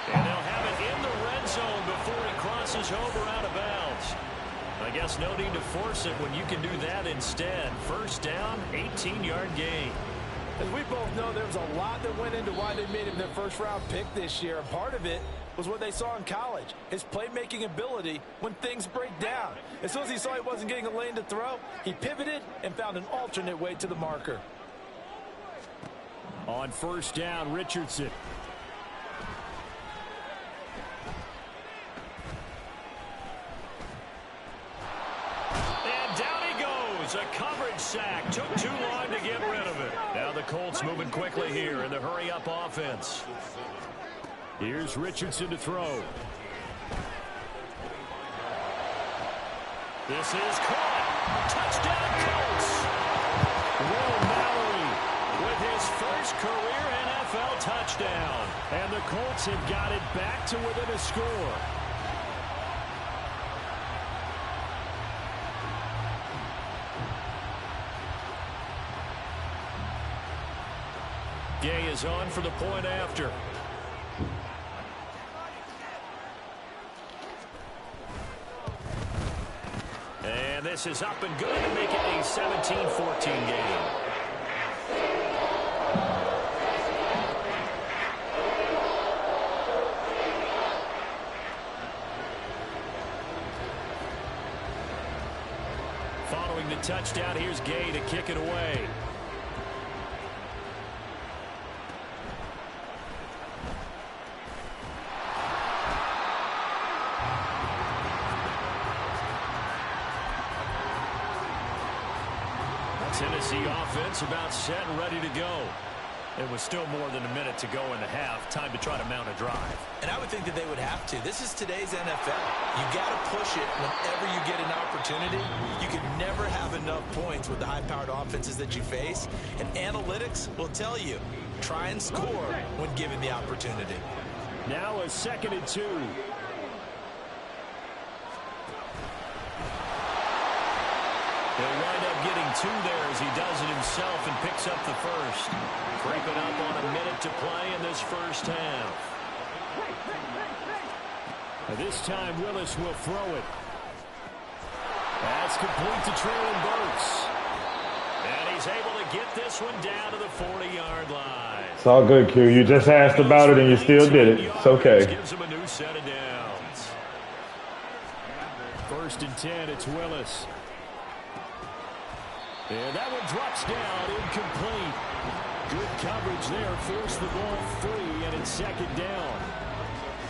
And they'll have it in the red zone before he crosses over out of bounds. I guess no need to force it when you can do that instead. 1st down, 18-yard gain. As we both know, there was a lot that went into why they made him their 1st-round pick this year. And part of it was what they saw in college, his playmaking ability when things break down. As soon as he saw he wasn't getting a lane to throw, he pivoted and found an alternate way to the marker. On 1st down, Richardson. And down he goes. A coverage sack. Took too long to get rid of it. Now the Colts moving quickly here in the hurry-up offense. Here's Richardson to throw. This is caught. Touchdown Colts. Will Mallory with his 1st career NFL touchdown. And the Colts have got it back to within a score. Gay is on for the point after. And this is up and good to make it a 17-14 game. Following the touchdown, here's Gay to kick it away. Tennessee offense about set and ready to go. It was still more than a minute to go in the half. Time to try to mount a drive. And I would think that they would have to. This is today's NFL. You got to push it whenever you get an opportunity. You can never have enough points with the high-powered offenses that you face. And analytics will tell you, try and score when given the opportunity. Now a 2nd and 2. He'll wind up getting 2 there as he does it himself and picks up the first. Creeping up on a minute to play in this first half. This time Willis will throw it. That's complete to Traylon Burks. And he's able to get this one down to the 40-yard line. It's all good, Q. You just asked about it and you still did it. It's okay. Gives him a new set of downs. 1st and 10, it's Willis. And that one drops down, incomplete. Good coverage there, forced the ball free, and it's 2nd down.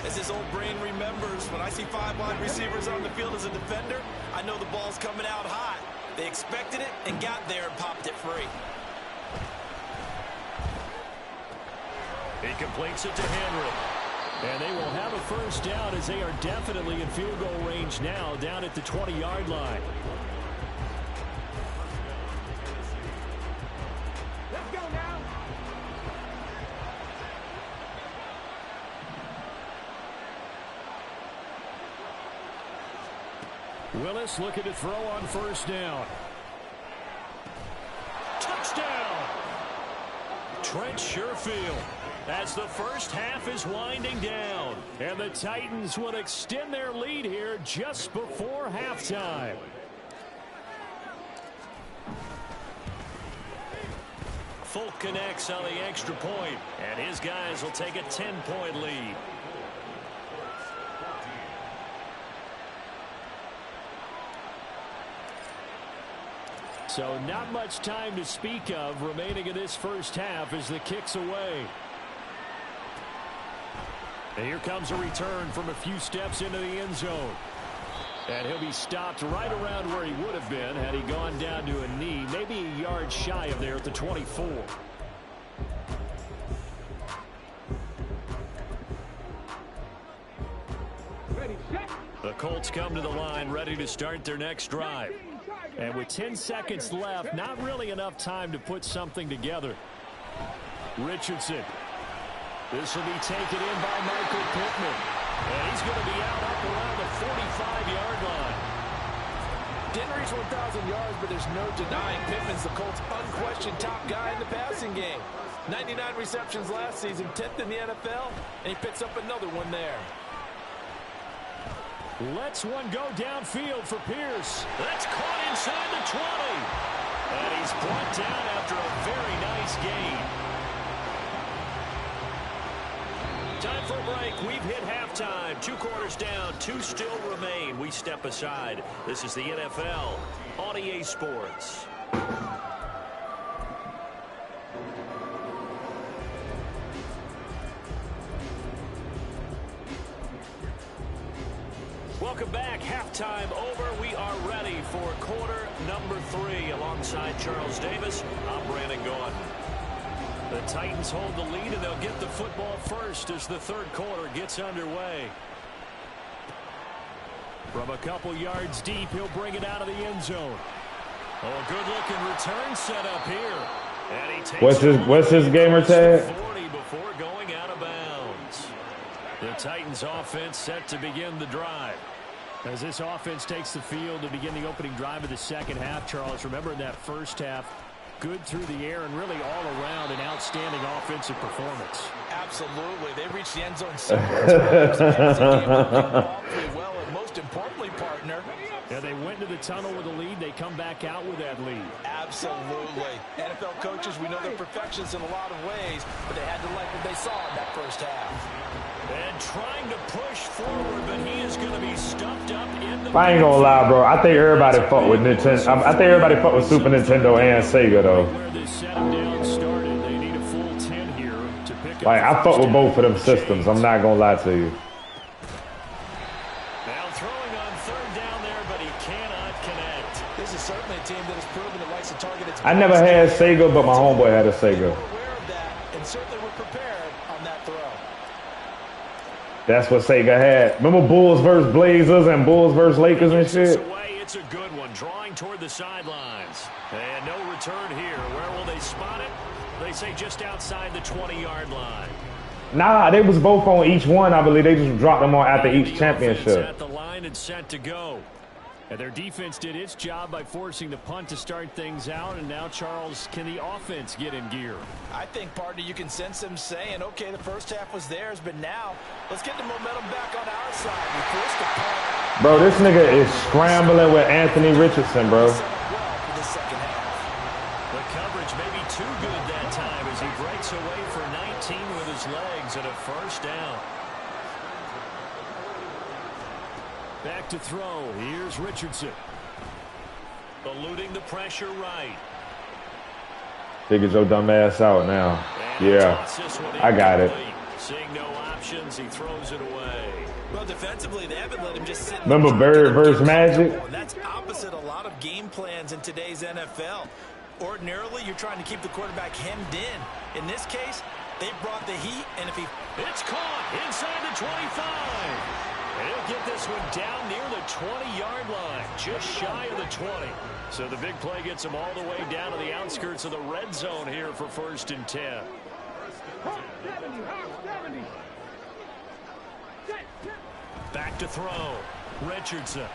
As his old brain remembers, when I see 5 wide receivers on the field as a defender, I know the ball's coming out hot. They expected it and got there and popped it free. He completes it to Henry. And they will have a first down as they are definitely in field goal range now, down at the 20-yard line. Willis looking to throw on 1st down. Touchdown! Trent Sherfield. As the first half is winding down. And the Titans will extend their lead here just before halftime. Folk connects on the extra point, and his guys will take a 10-point lead. So not much time to speak of remaining in this first half as the kick's away. And here comes a return from a few steps into the end zone. And he'll be stopped right around where he would have been had he gone down to a knee, maybe a yard shy of there at the 24. The Colts come to the line ready to start their next drive. And with 10 seconds left, not really enough time to put something together. Richardson. This will be taken in by Michael Pittman. And he's going to be out up around the 45-yard line. Didn't reach 1,000 yards, but there's no denying Pittman's the Colts' unquestioned top guy in the passing game. 99 receptions last season, 10th in the NFL, and he picks up another one there. Lets one go downfield for Pierce. That's caught inside the 20. And he's brought down after a very nice gain. Time for a break. We've hit halftime. 2 quarters down. 2 still remain. We step aside. This is the NFL on EA Sports. Welcome back. Halftime over. We are ready for quarter number 3. Alongside Charles Davis, I'm Brandon Gordon. The Titans hold the lead, and they'll get the football first as the 3rd quarter gets underway. From a couple yards deep, he'll bring it out of the end zone. Oh, good-looking return set up here. And he takes what's his gamer tag? 40 before going out of bounds. The Titans offense set to begin the drive. As this offense takes the field to begin the opening drive of the second half, Charles, remember in that first half, good through the air and really all around an outstanding offensive performance. Absolutely. They reached the end zone several times. Well, and most importantly, partner, yeah, they went to the tunnel with a lead. They come back out with that lead. Absolutely. NFL coaches, we know they're perfectionists in a lot of ways, but they had to like what they saw in that first half. And trying to push forward, but he is going to be stuffed up in the I ain't gonna lie, bro. I think everybody fuck with Nintendo. I think everybody fuck with Super Nintendo and Sega, though. Where this setup down started, they need a full 10 here to pick up. Like, I fuck with both of them systems. I'm not gonna lie to you. Now throwing on third down there, but he cannot connect. This is certainly a team that has proven it likes to target its. I never had Sega, but my homeboy had a Sega. We're aware of that, and certainly we're prepared on that throw. That's what Sega had. Remember Bulls versus Blazers and Bulls versus Lakers and shit? It's a good one, drawing toward the sidelines. And no return here. Where will they spot it? They say just outside the 20-yard line. Nah, they was both on each one, I believe. They just dropped them on after each championship. At the line and set to go. And their defense did its job by forcing the punt to start things out. And now, Charles, can the offense get in gear? I think, partner, you can sense them saying, okay, the first half was theirs, but now let's get the momentum back on our side. We forced the punt. Bro, this nigga is scrambling with Anthony Richardson, bro. Set up well for the second half. The coverage may be too good that time as he breaks away for 19 with his legs and a first down. Back to throw. Here's Richardson. Eluding the pressure right. Figures your dumb ass out now. Yeah, I got it. Seeing no options, he throws it away. Well, defensively, they haven't let him just sit. Remember Bird versus Magic? That's opposite a lot of game plans in today's NFL. Ordinarily, you're trying to keep the quarterback hemmed in. In this case, they brought the heat, and if he... It's caught inside the 25. And he'll get this one down near the 20-yard line, just shy of the 20. So the big play gets him all the way down to the outskirts of the red zone here for 1st and 10. Back to throw. Richardson.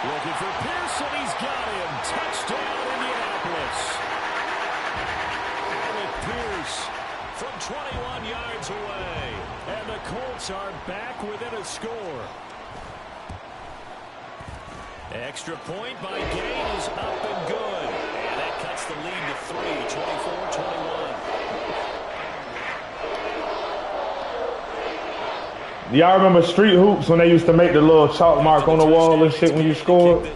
Looking for Pearson. He's got him. Touchdown, Indianapolis. With Pierce from 21 yards away. And the Colts are back within a score. Extra point by Gain is up and good. And that cuts the lead to 3, 24-21. Y'all remember Street Hoops when they used to make the little chalk mark on the wall and shit when you scored?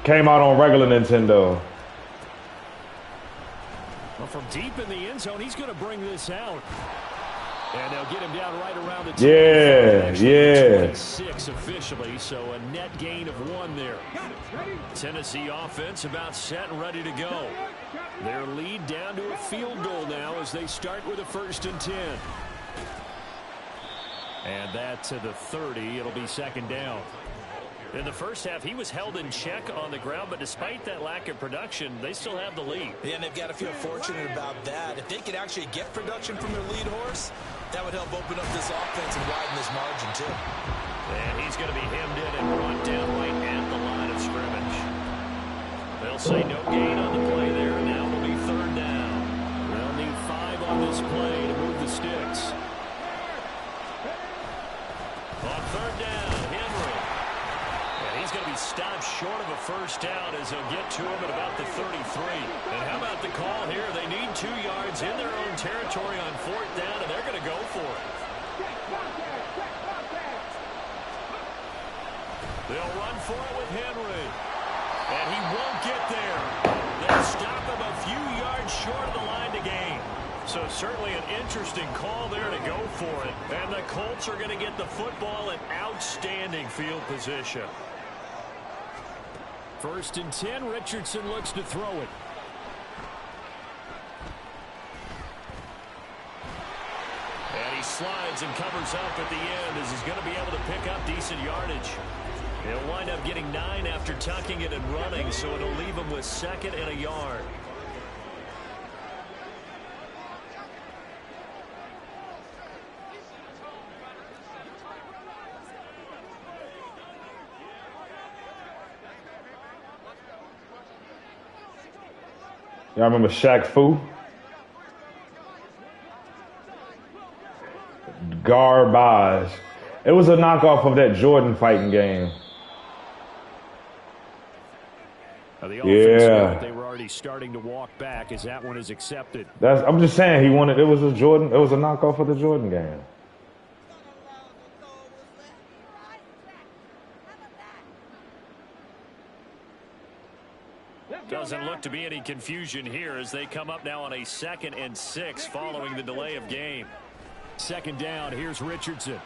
Came out on regular Nintendo. Well, from deep in the end zone, he's going to bring this out. And they'll get him down right around the 26 officially, so a net gain of 1 there. Tennessee offense about set and ready to go. Their lead down to a field goal now as they start with a 1st and 10. And that to the 30. It'll be 2nd down. In the first half, he was held in check on the ground, but despite that lack of production, they still have the lead. Yeah, and they've got to feel fortunate about that. If they could actually get production from their lead horse, that would help open up this offense and widen this margin, too. And he's going to be hemmed in and brought down right at the line of scrimmage. They'll say no gain on the play there, and now it'll be 3rd down. They'll need 5 on this play to move the sticks. On 3rd down, Henry. And he's going to be stopped short of a 1st down as they'll get to him at about the 33. And how about the call here? They need 2 yards in their own territory on 4th down, and they're going to go for it. They'll run for it with Henry. And he won't get there. They'll stop him a few yards short of the line to gain. So certainly an interesting call there to go for it. And the Colts are going to get the football in outstanding field position. 1st and 10, Richardson looks to throw it. And he slides and covers up at the end as he's going to be able to pick up decent yardage. He'll wind up getting 9 after tucking it and running, so it'll leave him with 2nd and a yard. Y'all remember Shaq Fu? Garbage. It was a knockoff of that Jordan fighting game. Yeah. They were already starting to walk back as that one is accepted. I'm just saying he wanted. It was a knockoff of the Jordan game. Doesn't look to be any confusion here as they come up now on a 2nd and 6 following the delay of game. 2nd down, here's Richardson.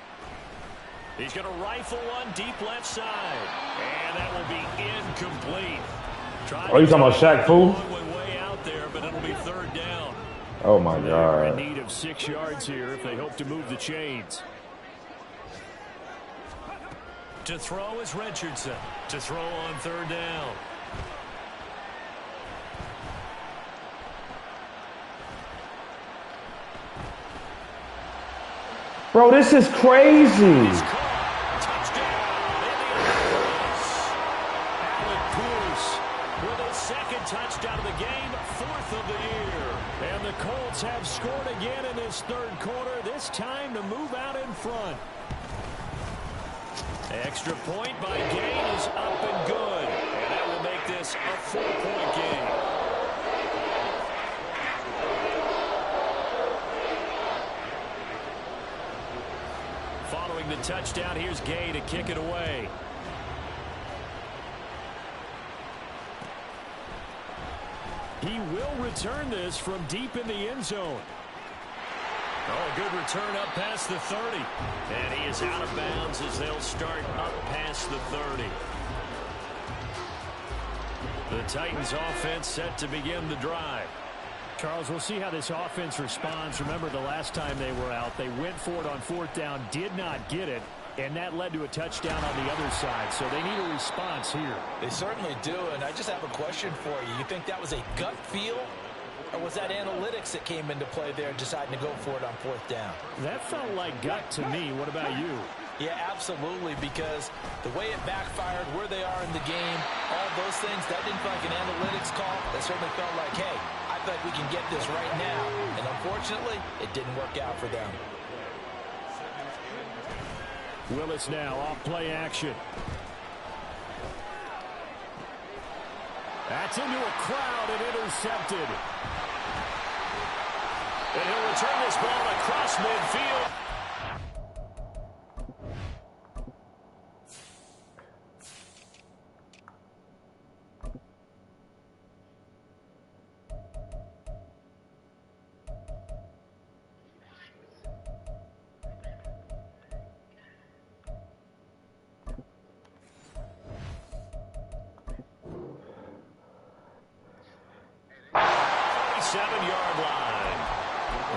He's going to rifle one deep left side. And that will be incomplete. Oh, you talking about Shaq Fu? Way out there, but it'll be 3rd down. Oh, my God. They're in need of 6 yards here if they hope to move the chains. To throw is Richardson. To throw on 3rd down. Bro, this is crazy. Touchdown of the game, 4th of the year. And the Colts have scored again in this 3rd quarter, this time to move out in front. Extra point by Gain is up and good. And that will make this a 4-point game. Following the touchdown, here's Gay to kick it away. He will return this from deep in the end zone. Oh, a good return up past the 30. And he is out of bounds as they'll start up past the 30. The Titans offense set to begin the drive. Charles, we'll see how this offense responds. Remember, the last time they were out, they went for it on 4th down, did not get it. And that led to a touchdown on the other side. So they need a response here. They certainly do. And I just have a question for you. You think that was a gut feel? Or was that analytics that came into play there deciding to go for it on 4th down? That felt like gut to me. What about you? Yeah, absolutely. Because the way it backfired, where they are in the game, all those things, that didn't feel like an analytics call. That certainly felt like, hey, I feel like we can get this right now. And unfortunately, it didn't work out for them. Willis now off play action. That's into a crowd and intercepted. And he'll return this ball across midfield.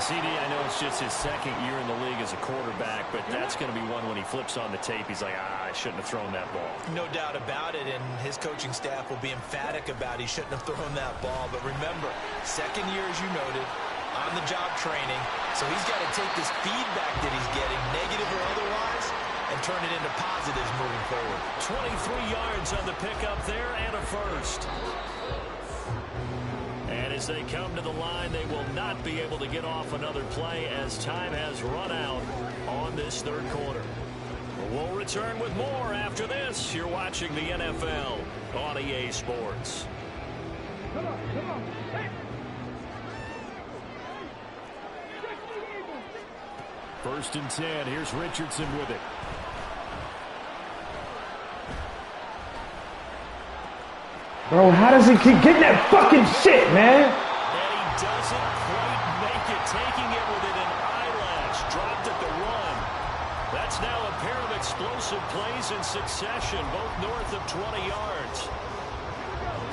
CD, I know it's just his 2nd year in the league as a quarterback, but that's going to be one when he flips on the tape. He's like, I shouldn't have thrown that ball. No doubt about it, and his coaching staff will be emphatic about he shouldn't have thrown that ball. But remember, 2nd year, as you noted, on-the-job training, so he's got to take this feedback that he's getting, negative or otherwise, and turn it into positives moving forward. 23 yards on the pickup there and a first. And as they come to the line, they will not be able to get off another play as time has run out on this 3rd quarter. We'll return with more after this. You're watching the NFL on EA Sports. Come on, come on. Hey. 1st and 10. Here's Richardson with it. Bro, how does he keep getting that fucking shit, man? And he doesn't quite make it, taking it within an eyelash. Dropped at the run. That's now a pair of explosive plays in succession, both north of 20 yards.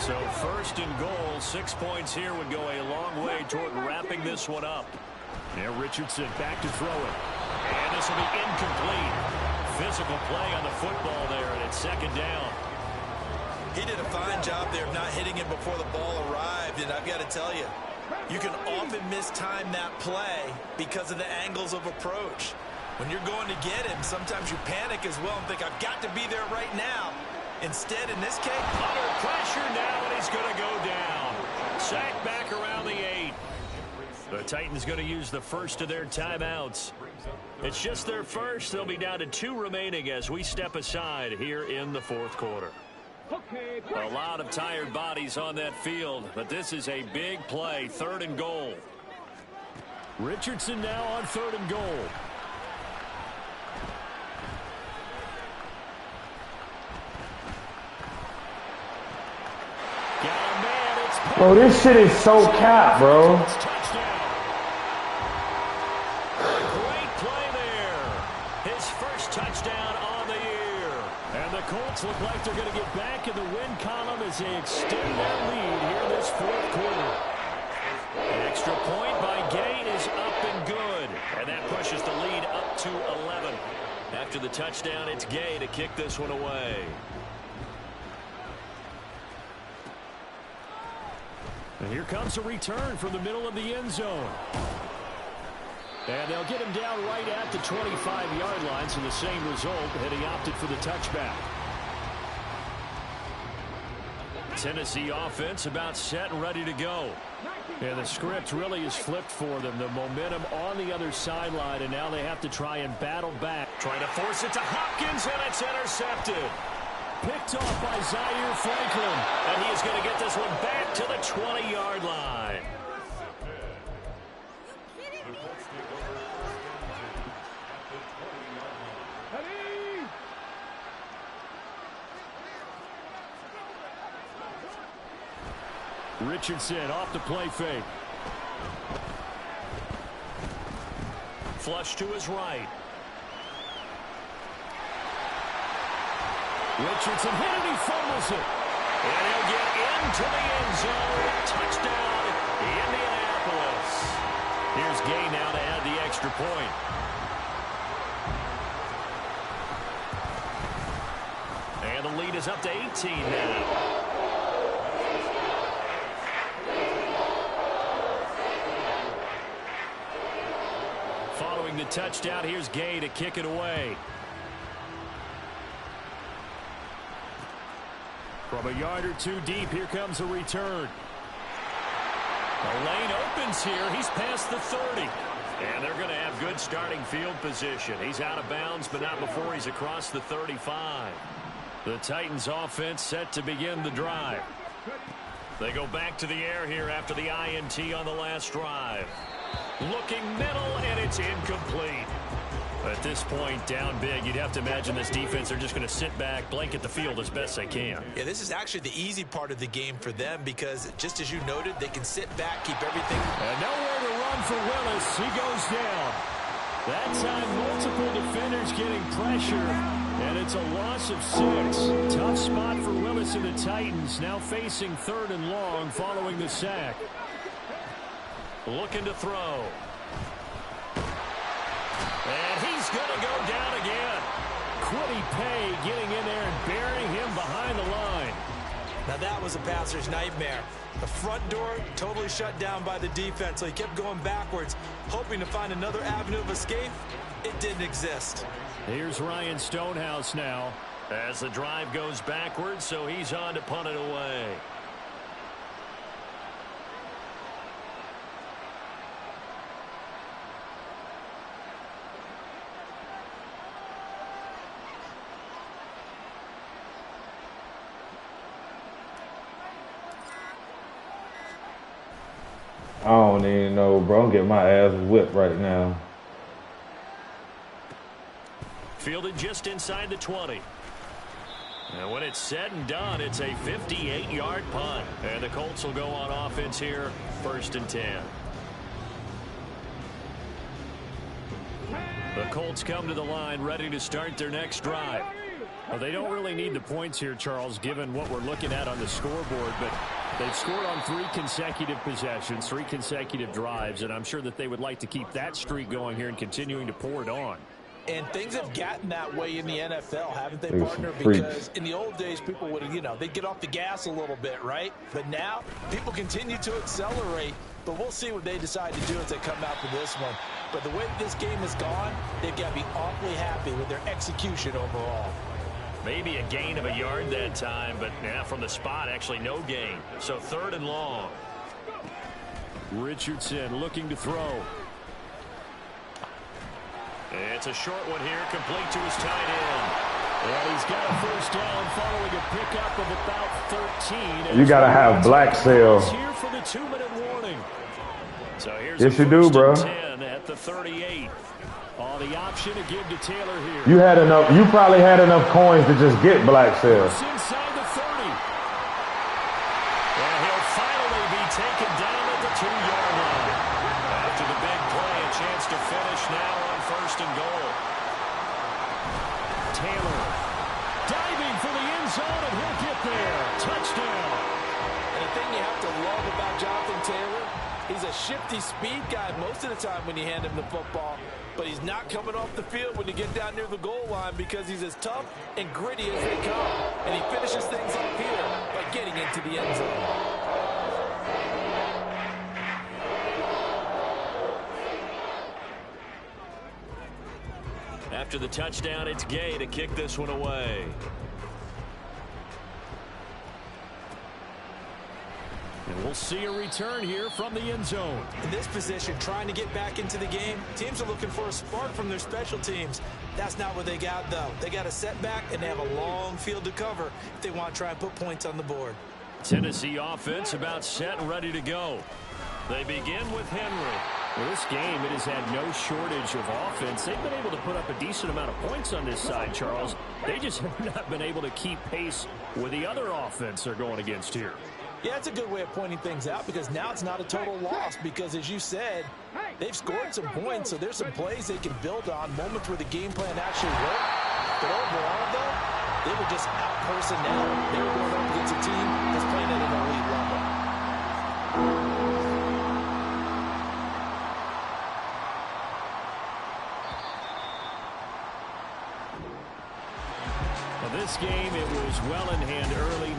So 1st and goal, 6 points here would go a long way toward wrapping this one up. Now Richardson back to throw it. And this will be incomplete. Physical play on the football there, and it's 2nd down. He did a fine job there of not hitting him before the ball arrived, and I've got to tell you, you can often mistime that play because of the angles of approach. When you're going to get him, sometimes you panic as well and think, I've got to be there right now. Instead, in this case, under pressure now, and he's going to go down. Sacked back around the 8. The Titans going to use the first of their timeouts. It's just their first. They'll be down to 2 remaining as we step aside here in the 4th quarter. A lot of tired bodies on that field, but this is a big play, 3rd and goal. Richardson now on 3rd and goal. Got a man Bro, this shit is so cap, bro. Great play there. His first touchdown on the year. And the Colts look like they're going to get back in the win column as they extend their lead here in this fourth quarter. An extra point by Gay is up and good. And that pushes the lead up to 11. After the touchdown, it's Gay to kick this one away. And here comes a return from the middle of the end zone. And they'll get him down right at the 25-yard line, so the same result, and he opted for the touchback. Tennessee offense about set and ready to go. And the script really is flipped for them. The momentum on the other sideline, and now they have to try and battle back. Trying to force it to Hopkins, and it's intercepted. Picked off by Zaire Franklin, and he is going to get this one back to the 20-yard line. Richardson off the play fake. Flush to his right. Richardson hit it, he fumbles it. And he'll get into the end zone. Touchdown, Indianapolis. Here's Gay now to add the extra point. And the lead is up to 18 now. Following the touchdown, here's Gay to kick it away. From a yard or two deep, here comes a return. The lane opens here. He's past the 30. And they're going to have good starting field position. He's out of bounds, but not before he's across the 35. The Titans offense set to begin the drive. They go back to the air here after the INT on the last drive. Looking middle, and it's incomplete. At this point, down big, you'd have to imagine this defense are just going to sit back, blanket the field as best they can. Yeah, this is actually the easy part of the game for them because, just as you noted, they can sit back, keep everything. And nowhere to run for Willis. He goes down. That time, multiple defenders getting pressure, and it's a loss of 6. Tough spot for Willis and the Titans, now facing 3rd and long following the sack. Looking to throw. And he's going to go down again. Quiddy Pay getting in there and burying him behind the line. Now that was a passer's nightmare. The front door totally shut down by the defense, so he kept going backwards, hoping to find another avenue of escape. It didn't exist. Here's Ryan Stonehouse now as the drive goes backwards, so he's on to punt it away. I don't even know, bro. I'm getting my ass whipped right now. Fielded just inside the 20. And when it's said and done, it's a 58-yard punt. And the Colts will go on offense here, 1st and 10. The Colts come to the line ready to start their next drive. Well, they don't really need the points here, Charles, given what we're looking at on the scoreboard, but they've scored on 3 consecutive possessions, 3 consecutive drives, and I'm sure that they would like to keep that streak going here and continuing to pour it on. And things have gotten that way in the NFL, haven't they, partner? Because in the old days, people would, they'd get off the gas a little bit, right? But now, people continue to accelerate. But we'll see what they decide to do as they come out for this one. But the way this game has gone, they've got to be awfully happy with their execution overall. Maybe a gain of a yard that time, but now from the spot, actually no gain. So 3rd and long. Richardson looking to throw. It's a short one here, complete to his tight end. And he's got a first down following a pickup of about 13. You got to have black sail. Here for the 2-minute warning. So here's yes, you do, bro. 10 at the 38. The option to give to Taylor here. You had enough. You probably had enough coins to just get black sail. Inside the 30. And he'll finally be Taylor diving for the end zone, and he'll get there. Touchdown. And the thing you have to love about Jonathan Taylor, he's a shifty speed guy most of the time when you hand him the football. But he's not coming off the field when you get down near the goal line because he's as tough and gritty as they come. And he finishes things off here by getting into the end zone. After the touchdown, it's Gay to kick this one away. And we'll see a return here from the end zone. In this position, trying to get back into the game, teams are looking for a spark from their special teams. That's not what they got, though. They got a setback, and they have a long field to cover if they want to try and put points on the board. Tennessee offense about set and ready to go. They begin with Henry. Well, this game, it has had no shortage of offense. They've been able to put up a decent amount of points on this side, Charles. They just have not been able to keep pace with the other offense they're going against here. Yeah, it's a good way of pointing things out because now it's not a total loss because, as you said, they've scored some points, so there's some plays they can build on, moments where the game plan actually worked. But overall, though, they were just out-personnel. They were going up against a team that's playing at an elite level. Well, this game, it was well in hand early.